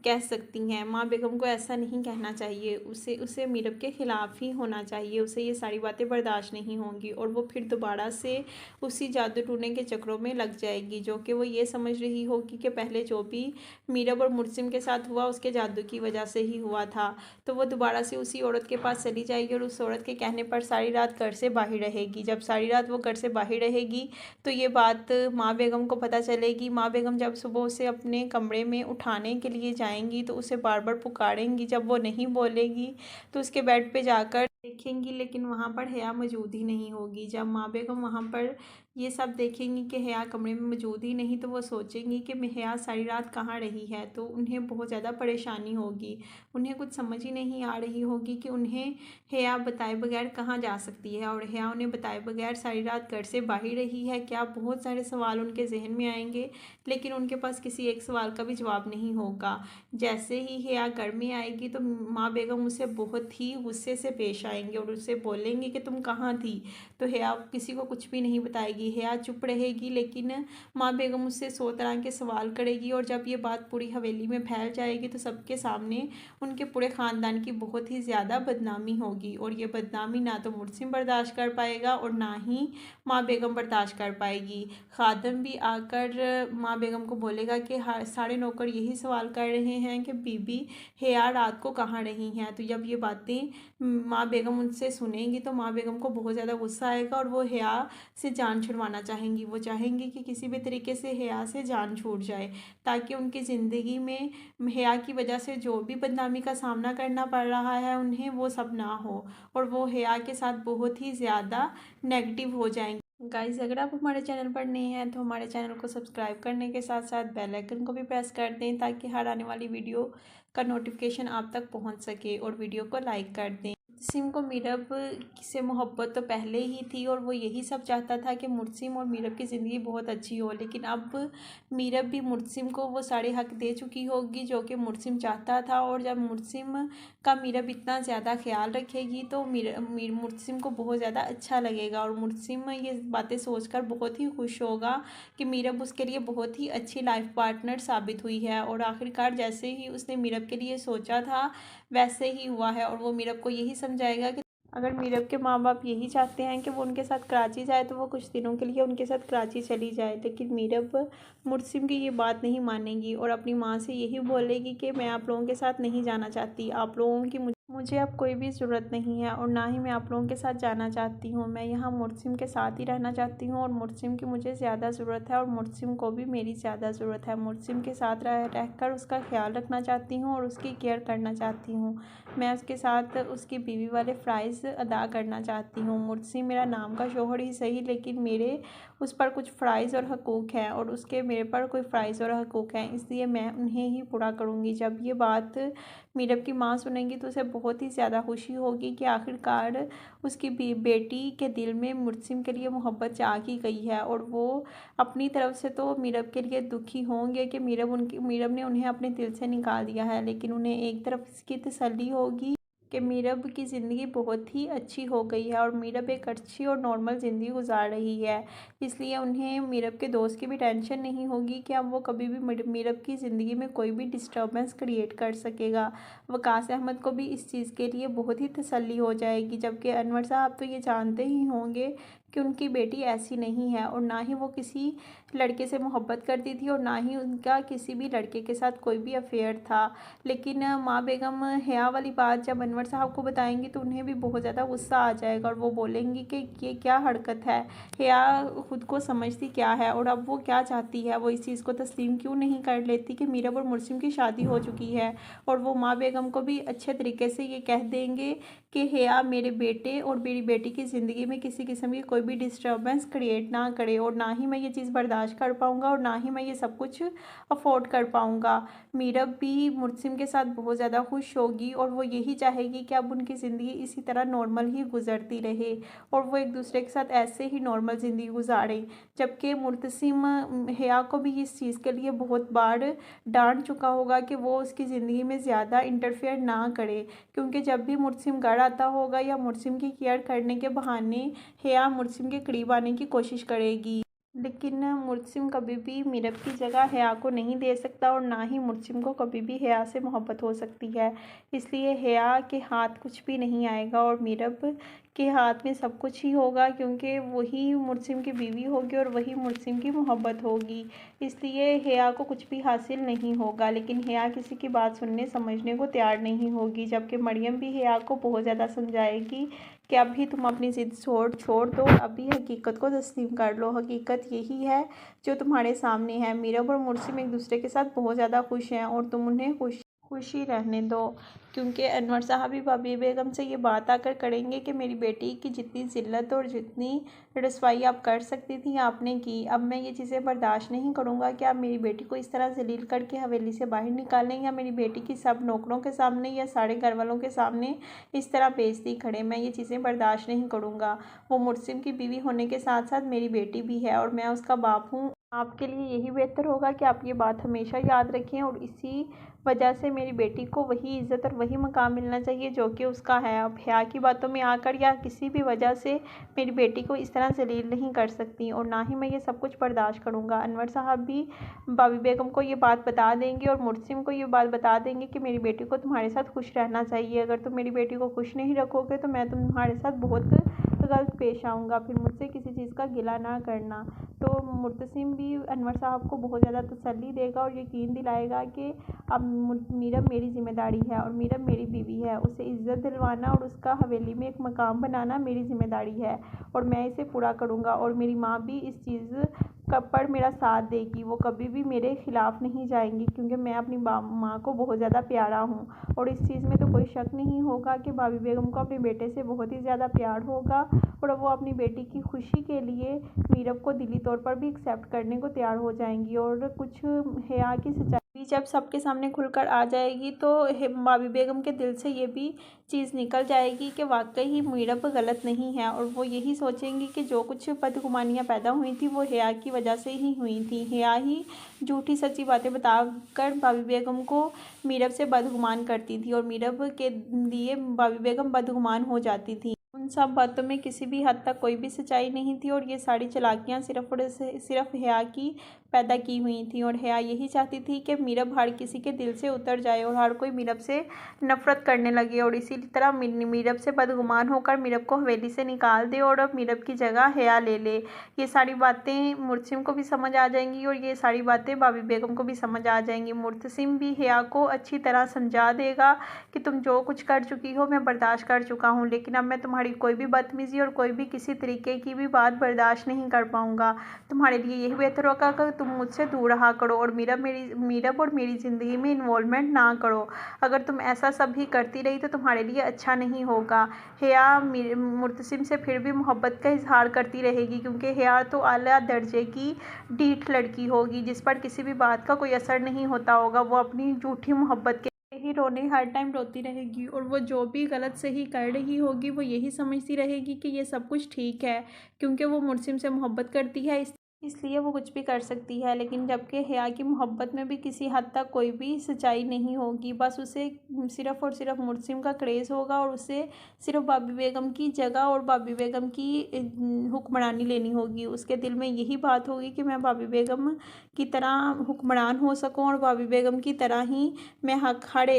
कह सकती हैं। माँ बेगम को ऐसा नहीं कहना चाहिए, उसे उसे मीरब के ख़िलाफ़ ही होना चाहिए, उसे ये सारी बातें बर्दाश्त नहीं होंगी और वो फिर दोबारा से उसी जादू टूने के चक्रों में लग जाएगी, जो कि वो ये समझ रही होगी कि पहले जो भी मीरब और मुर्सिम के साथ हुआ उसके जादू की वजह से ही हुआ था। तो वो दोबारा से उसी औरत के पास चली जाएगी और उस औरत के कहने पर सारी रात घर से बाहर रहेगी। जब सारी रात वो घर से बाहर रहेगी तो ये बात माँ बेगम को पता चलेगी। माँ बेगम जब सुबह उसे अपने कमरे में उठाने के लिए जाएंगी तो उसे बार बार पुकारेंगी। जब वो नहीं बोलेगी तो उसके बेड पे जाकर देखेंगी, लेकिन वहाँ पर हया मौजूद ही नहीं होगी। जब माँ बेगम वहाँ पर ये सब देखेंगी कि हया कमरे में मौजूद ही नहीं तो वो सोचेंगी कि हया सारी रात कहाँ रही है, तो उन्हें बहुत ज़्यादा परेशानी होगी। उन्हें कुछ समझ ही नहीं आ रही होगी कि उन्हें हया बताए बगैर कहाँ जा सकती है और हया उन्हें बताए बगैर सारी रात घर से बाहर रही है क्या। बहुत सारे सवाल उनके जहन में आएंगे, लेकिन उनके पास किसी एक सवाल का भी जवाब नहीं होगा। जैसे ही हया घर में आएगी तो माँ बेगम उसे बहुत ही गुस्से से पेश आएंगे और उसे बोलेंगे कि तुम कहाँ थी। तो हया किसी को कुछ भी नहीं बताएगी, हया चुप रहेगी, लेकिन माँ बेगम उससे 100 तरह के सवाल करेगी और जब ये बात पूरी हवेली में फैल जाएगी तो सबके सामने उनके पूरे ख़ानदान की बहुत ही ज़्यादा बदनामी होगी और ये बदनामी ना तो मुर्सिम बर्दाश्त कर पाएगा और ना ही माँ बेगम बर्दाश्त कर पाएगी। खादम भी आकर माँ बेगम को बोलेगा कि सारे नौकर यही सवाल कर रहे हैं कि बीबी हया रात को कहाँ रही हैं। तो जब ये बातें माँ बेगम उनसे सुनेंगी तो माँ बेगम को बहुत ज़्यादा गुस्सा आएगा और वो हया से जान छुड़वाना चाहेंगी। वो चाहेंगी कि किसी भी तरीके से हया से जान छूट जाए ताकि उनकी ज़िंदगी में हया की वजह से जो भी बदनामी का सामना करना पड़ रहा है उन्हें वो सब ना हो और वो हया के साथ बहुत ही ज़्यादा नेगेटिव हो जाएंगे। गाइस, अगर आप हमारे चैनल पर नए हैं तो हमारे चैनल को सब्सक्राइब करने के साथ साथ बेल आइकन को भी प्रेस कर दें ताकि हर आने वाली वीडियो का नोटिफिकेशन आप तक पहुंच सके और वीडियो को लाइक कर दें। मुर्सिम को मीरब से मोहब्बत तो पहले ही थी और वो यही सब चाहता था कि मुर्सिम और मीरब की ज़िंदगी बहुत अच्छी हो, लेकिन अब मीरब भी मुर्सिम को वो सारे हक दे चुकी होगी जो कि मुर्सिम चाहता था। और जब मुर्सिम का मीरब इतना ज़्यादा ख्याल रखेगी तो मुर्सिम को बहुत ज़्यादा अच्छा लगेगा और मुर्सिम ये बातें सोचकर बहुत ही खुश होगा कि मीरब उसके लिए बहुत ही अच्छी लाइफ पार्टनर साबित हुई है। और आखिरकार जैसे ही उसने मीरब के लिए सोचा था वैसे ही हुआ है और वो मीरब को यही समझाएगा कि अगर मीरब के माँ बाप यही चाहते हैं कि वो उनके साथ कराची जाए तो वो कुछ दिनों के लिए उनके साथ कराची चली जाए। लेकिन मीरब मुर्सिम की ये बात नहीं मानेगी और अपनी माँ से यही बोलेगी कि मैं आप लोगों के साथ नहीं जाना चाहती, आप लोगों की मुझे अब कोई भी ज़रूरत नहीं है और ना ही मैं आप लोगों के साथ जाना चाहती हूँ। मैं यहाँ मुर्सिम के साथ ही रहना चाहती हूँ और मुर्सिम की मुझे ज़्यादा ज़रूरत है और मुर्सिम को भी मेरी ज़्यादा ज़रूरत है। मुर्सिम के साथ रहकर उसका ख्याल रखना चाहती हूँ और उसकी केयर करना चाहती हूँ। मैं उसके साथ उसकी बीवी वाले फ़राइज़ अदा करना चाहती हूँ। मुर्सिम मेरा नाम का शौहर ही सही, लेकिन मेरे उस पर कुछ फ़राइज़ और हकूक़ हैं और उसके मेरे पर कोई फ़राइज़ और हकूक़ हैं, इसलिए मैं उन्हें ही पूरा करूँगी। जब ये बात मीरब की माँ सुनेंगी तो उसे बहुत ही ज़्यादा खुशी होगी कि आखिरकार उसकी बेटी के दिल में मुर्सिम के लिए मोहब्बत जाग ही गई है। और वो अपनी तरफ से तो मीरब के लिए दुखी होंगे कि मीरब ने उन्हें अपने दिल से निकाल दिया है, लेकिन उन्हें एक तरफ इसकी तसल्ली होगी कि मीरब की ज़िंदगी बहुत ही अच्छी हो गई है और मीरब एक अच्छी और नॉर्मल ज़िंदगी गुजार रही है। इसलिए उन्हें मीरब के दोस्त की भी टेंशन नहीं होगी कि अब वो कभी भी मीरब की ज़िंदगी में कोई भी डिस्टर्बेंस क्रिएट कर सकेगा। वकास अहमद को भी इस चीज़ के लिए बहुत ही तसल्ली हो जाएगी, जबकि अनवर साहब तो ये जानते ही होंगे कि उनकी बेटी ऐसी नहीं है और ना ही वो किसी लड़के से मोहब्बत करती थी और ना ही उनका किसी भी लड़के के साथ कोई भी अफेयर था। लेकिन माँ बेगम हया वाली बात जब अनवर साहब को बताएंगी तो उन्हें भी बहुत ज़्यादा गुस्सा आ जाएगा और वो बोलेंगी कि ये क्या हरकत है। हया खुद को समझती क्या है और अब वो क्या चाहती है, वो इस चीज़ को तस्लीम क्यों नहीं कर लेती कि मीरब और मुर्सिम की शादी हो चुकी है। और वो माँ बेगम को भी अच्छे तरीके से ये कह देंगे कि हया मेरे बेटे और मेरी बेटी की ज़िंदगी में किसी किस्म की कोई भी डिस्टर्बेंस क्रिएट ना करे और ना ही मैं ये चीज़ बर्दाश्त कर पाऊँगा और ना ही मैं ये सब कुछ अफोर्ड कर पाऊँगा। मीरब भी मुर्सिम के साथ बहुत ज़्यादा खुश होगी और वो यही चाहेगी कि अब उनकी ज़िंदगी इसी तरह नॉर्मल ही गुजरती रहे और वो एक दूसरे के साथ ऐसे ही नॉर्मल ज़िंदगी गुजारें। जबकि मुर्तसिम हया को भी इस चीज़ के लिए बहुत बार डांट चुका होगा कि वो उसकी ज़िंदगी में ज़्यादा इंटरफेयर ना करे, क्योंकि जब भी मुर्सिम घर आता होगा या मुर्सिम की केयर करने के बहाने हया मुर्सिम के करीब आने की कोशिश करेगी। लेकिन मुर्सिम कभी भी मीरब की जगह हया को नहीं दे सकता और ना ही मुर्सिम को कभी भी हया से मोहब्बत हो सकती है। इसलिए हया के हाथ कुछ भी नहीं आएगा और मीरब के हाथ में सब कुछ ही होगा, क्योंकि वही मुर्सिम की बीवी होगी और वही मुर्सिम की मोहब्बत होगी। इसलिए हया को कुछ भी हासिल नहीं होगा। लेकिन हया किसी की बात सुनने समझने को तैयार नहीं होगी, जबकि मरियम भी हया को बहुत ज़्यादा समझाएगी कि अभी तुम अपनी ज़िद छोड़ दो, अभी हकीकत को तस्लीम कर लो। हकीकत यही है जो तुम्हारे सामने है। मीरब और मुर्सिम एक दूसरे के साथ बहुत ज़्यादा खुश हैं और तुम उन्हें खुशी रहने दो, क्योंकि अनवर साहब भी भाभी बेगम से ये बात आकर करेंगे कि मेरी बेटी की जितनी ज़िल्लत और जितनी रसवाई आप कर सकती थी आपने की। अब मैं ये चीज़ें बर्दाश्त नहीं करूँगा कि आप मेरी बेटी को इस तरह जलील करके हवेली से बाहर निकालें या मेरी बेटी की सब नौकरों के सामने या सारे घर वालों के सामने इस तरह बेइज्जती खड़े। मैं ये चीज़ें बर्दाश्त नहीं करूँगा। वो मुर्सिम की बीवी होने के साथ साथ मेरी बेटी भी है और मैं उसका बाप हूँ। आपके लिए यही बेहतर होगा कि आप ये बात हमेशा याद रखें और इसी वजह से मेरी बेटी को वही इज़्ज़त और वही मकाम मिलना चाहिए जो कि उसका है। अब हया की बातों में आकर या किसी भी वजह से मेरी बेटी को इस तरह जलील नहीं कर सकती और ना ही मैं ये सब कुछ बर्दाश्त करूँगा। अनवर साहब भी भाभी बेगम को ये बात बता देंगे और मुर्सिम को ये बात बता देंगे कि मेरी बेटी को तुम्हारे साथ खुश रहना चाहिए। अगर तुम मेरी बेटी को खुश नहीं रखोगे तो मैं तुम्हारे साथ बहुत गलत पेश आऊँगा, फिर मुझसे किसी चीज़ का गिला ना करना। तो मुर्तसिम भी अनवर साहब को बहुत ज़्यादा तसल्ली देगा और यकीन दिलाएगा कि अब मीरब मेरी ज़िम्मेदारी है और मीरब मेरी बीवी है, उसे इज़्ज़त दिलवाना और उसका हवेली में एक मकाम बनाना मेरी ज़िम्मेदारी है और मैं इसे पूरा करूँगा। और मेरी माँ भी इस चीज़ पर मेरा साथ देगी, वो कभी भी मेरे ख़िलाफ़ नहीं जाएंगी, क्योंकि मैं अपनी माँ को बहुत ज़्यादा प्यारा हूँ। और इस चीज़ में तो कोई शक नहीं होगा कि भाभी बेगम को अपने बेटे से बहुत ही ज़्यादा प्यार होगा और वो अपनी बेटी की खुशी के लिए मीरब को दिली तौर पर भी एक्सेप्ट करने को तैयार हो जाएंगी। और कुछ हया की सच्चाई जब सबके सामने खुलकर आ जाएगी तो भाभी बेगम के दिल से ये भी चीज़ निकल जाएगी कि वाकई ही मीरब गलत नहीं है और वो यही सोचेंगी कि जो कुछ बदगुमानियाँ पैदा हुई थी वो हया की वजह से ही हुई थी। हया ही झूठी सच्ची बातें बताकर भाभी बेगम को मीरब से बदगुमान करती थी और मीरब के लिए भाभी बेगम बदगुमान हो जाती थी। उन सब बातों में किसी भी हद तक कोई भी सच्चाई नहीं थी और ये सारी चालाकियाँ सिर्फ हया की पैदा की हुई थी और हया यही चाहती थी कि मीरब हर किसी के दिल से उतर जाए और हर कोई मीरब से नफ़रत करने लगे और इसी तरह मीरब से बदगुमान होकर मीरब को हवेली से निकाल दे और अब मीरब की जगह हया ले ले। ये सारी बातें मुर्सिम को भी समझ आ जाएंगी और ये सारी बातें भाभी बेगम को भी समझ आ जाएंगी। मुर्तसिम भी हया को अच्छी तरह समझा देगा कि तुम जो कुछ कर चुकी हो मैं बर्दाश्त कर चुका हूँ, लेकिन अब मैं तुम्हारी कोई भी बदतमीज़ी और कोई भी किसी तरीके की भी बात बर्दाश्त नहीं कर पाऊँगा। तुम्हारे लिए यही बेहतर होगा कि तुम मुझसे दूर रहा करो और मीरब और मेरी ज़िंदगी में इन्वॉल्वमेंट ना करो। अगर तुम ऐसा सब ही करती रही तो तुम्हारे लिए अच्छा नहीं होगा। हया मुर्तसिम से फिर भी मोहब्बत का इजहार करती रहेगी, क्योंकि हया तो आला दर्जे की ढीठ लड़की होगी जिस पर किसी भी बात का कोई असर नहीं होता होगा। वो अपनी झूठी मोहब्बत के ही रोने हर टाइम रोती रहेगी और वो जो भी गलत सही कर रही होगी वो यही समझती रहेगी कि ये सब कुछ ठीक है, क्योंकि वो मुर्सिम से मोहब्बत करती है। इसलिए वो कुछ भी कर सकती है। लेकिन जबकि हिया की मोहब्बत में भी किसी हद तक कोई भी सच्चाई नहीं होगी, बस उसे सिर्फ़ और सिर्फ मुर्सिम का क्रेज़ होगा और उसे सिर्फ भाभी बेगम की जगह और भाभी बेगम की हुक्मरानी लेनी होगी। उसके दिल में यही बात होगी कि मैं भाभी बेगम की तरह हुक्मरान हो सकूं और भाभी बेगम की तरह ही मैं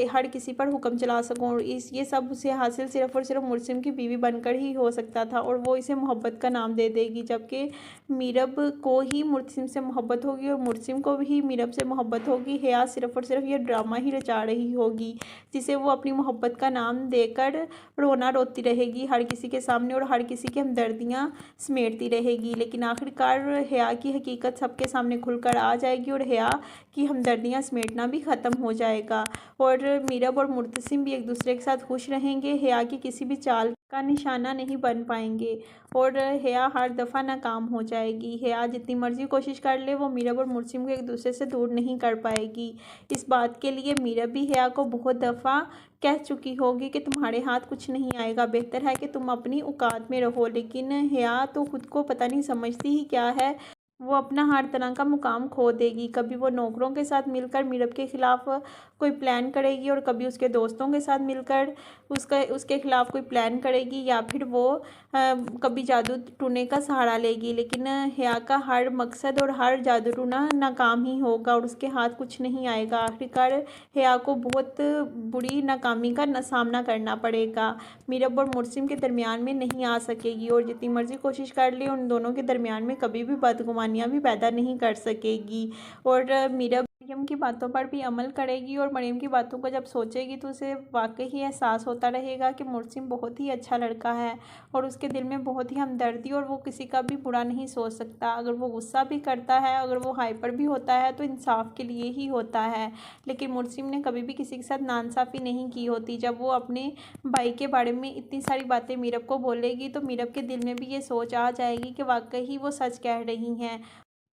हर किसी पर हुक्म चला सकूं, और ये सब उसे हासिल सिर्फ़ और सिर्फ मुर्सिम की बीवी बनकर ही हो सकता था, और वो इसे मोहब्बत का नाम दे देगी। जबकि मीरब को ही मुर्सिम से मोहब्बत होगी और मुर्सिम को भी मीरब से मोहब्बत होगी। हिया सिर्फ़ और सिर्फ ये ड्रामा ही रचा रही होगी, जिसे वो अपनी मोहब्बत का नाम देकर रोना रोती रहेगी हर किसी के सामने और हर किसी की हमदर्दियाँ समेटती रहेगी। लेकिन आखिरकार हिया की हकीकत सबके सामने खुलकर आ जाएगी और हिया की हमदर्दियाँ समेटना भी ख़त्म हो जाएगा, और मीरब और मुर्तसिम भी एक दूसरे के साथ खुश रहेंगे। हिया की किसी भी चाल का निशाना नहीं बन पाएंगे और हिया हर दफ़ा नाकाम हो जाएगी। हिया जितनी मर्ज़ी कोशिश कर ले, वो मीरब और मुर्सिम को एक दूसरे से दूर नहीं कर पाएगी। इस बात के लिए मीरब भी हिया को बहुत दफ़ा कह चुकी होगी कि तुम्हारे हाथ कुछ नहीं आएगा, बेहतर है कि तुम अपनी औकात में रहो। लेकिन हिया तो खुद को पता नहीं समझती ही क्या है, वो अपना हर तरह का मुकाम खो देगी। कभी वो नौकरों के साथ मिलकर मीरब के ख़िलाफ़ कोई प्लान करेगी और कभी उसके दोस्तों के साथ मिलकर उसके ख़िलाफ़ कोई प्लान करेगी, या फिर वो कभी जादू टूने का सहारा लेगी। लेकिन हिया का हर मकसद और हर जादू टूना नाकाम ही होगा और उसके हाथ कुछ नहीं आएगा। आखिरकार हिया को बहुत बुरी नाकामी का सामना करना पड़ेगा। मीरब और मुर्सिम के दरमियान में नहीं आ सकेगी और जितनी मर्ज़ी कोशिश कर ले, उन दोनों के दरमियान में कभी भी बदगुमानियाँ भी पैदा नहीं कर सकेगी। और मीरब मरियम की बातों पर भी अमल करेगी और मरियम की बातों को जब सोचेगी तो उसे वाकई ही एहसास होता रहेगा कि मुर्सिम बहुत ही अच्छा लड़का है और उसके दिल में बहुत ही हमदर्दी, और वो किसी का भी बुरा नहीं सोच सकता। अगर वो गुस्सा भी करता है, अगर वो हाइपर भी होता है, तो इंसाफ के लिए ही होता है। लेकिन मुर्सिम ने कभी भी किसी के साथ नाइंसाफ़ी नहीं की होती। जब वो अपने भाई के बारे में इतनी सारी बातें मीरब को बोलेगी, तो मीरब के दिल में भी ये सोच आ जाएगी कि वाकई ही वो सच कह रही हैं।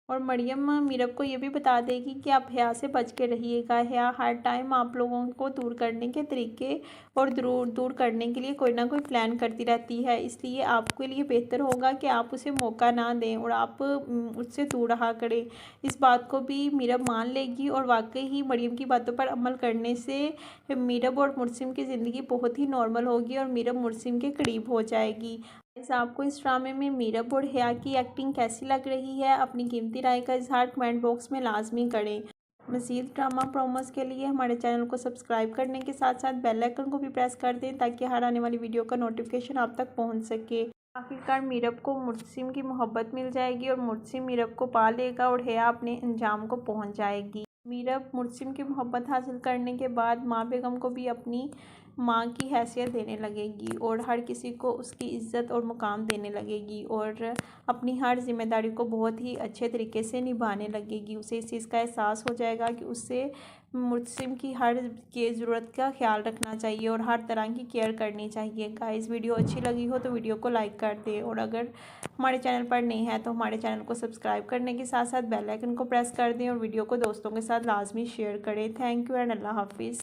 और मरियम मीरब को ये भी बता देगी कि आप हिया से बच के रहिएगा। हिया हर टाइम आप लोगों को दूर करने के तरीके और दूर करने के लिए कोई ना कोई प्लान करती रहती है, इसलिए आपके लिए बेहतर होगा कि आप उसे मौका ना दें और आप उससे दूर रहा करें। इस बात को भी मीरब मान लेगी और वाकई ही मरियम की बातों पर अमल करने से मीरब और मुर्सिम की ज़िंदगी बहुत ही नॉर्मल होगी और मीरब मुर्सिम के करीब हो जाएगी। गाइस, आपको इस ड्रामे में मीरब और हिया की एक्टिंग कैसी लग रही है? अपनी कीमती राय का इज़हार कमेंट बॉक्स में लाजमी करें। मज़ीद ड्रामा प्रोमोस के लिए हमारे चैनल को सब्सक्राइब करने के साथ साथ बेल आइकन को भी प्रेस कर दें ताकि हर आने वाली वीडियो का नोटिफिकेशन आप तक पहुंच सके। आखिरकार मीरब को मुर्सिम की मोहब्बत मिल जाएगी और मुर्सिम मीरब को पा लेगा और हिया अपने अंजाम को पहुँच जाएगी। मीरब मुर्सिम की मोहब्बत हासिल करने के बाद माँ बेगम को भी अपनी माँ की हैसियत देने लगेगी और हर किसी को उसकी इज़्ज़त और मुकाम देने लगेगी और अपनी हर जिम्मेदारी को बहुत ही अच्छे तरीके से निभाने लगेगी। उसे इस चीज़ का एहसास हो जाएगा कि उससे मुर्सिम की हर के ज़रूरत का ख्याल रखना चाहिए और हर तरह की केयर करनी चाहिए। गाइस, वीडियो अच्छी लगी हो तो वीडियो को लाइक कर दें और अगर हमारे चैनल पर नए हैं तो हमारे चैनल को सब्सक्राइब करने के साथ साथ बेल आइकन को प्रेस कर दें और वीडियो को दोस्तों के साथ लाजमी शेयर करें। थैंक यू एंड अल्लाह हाफिज़।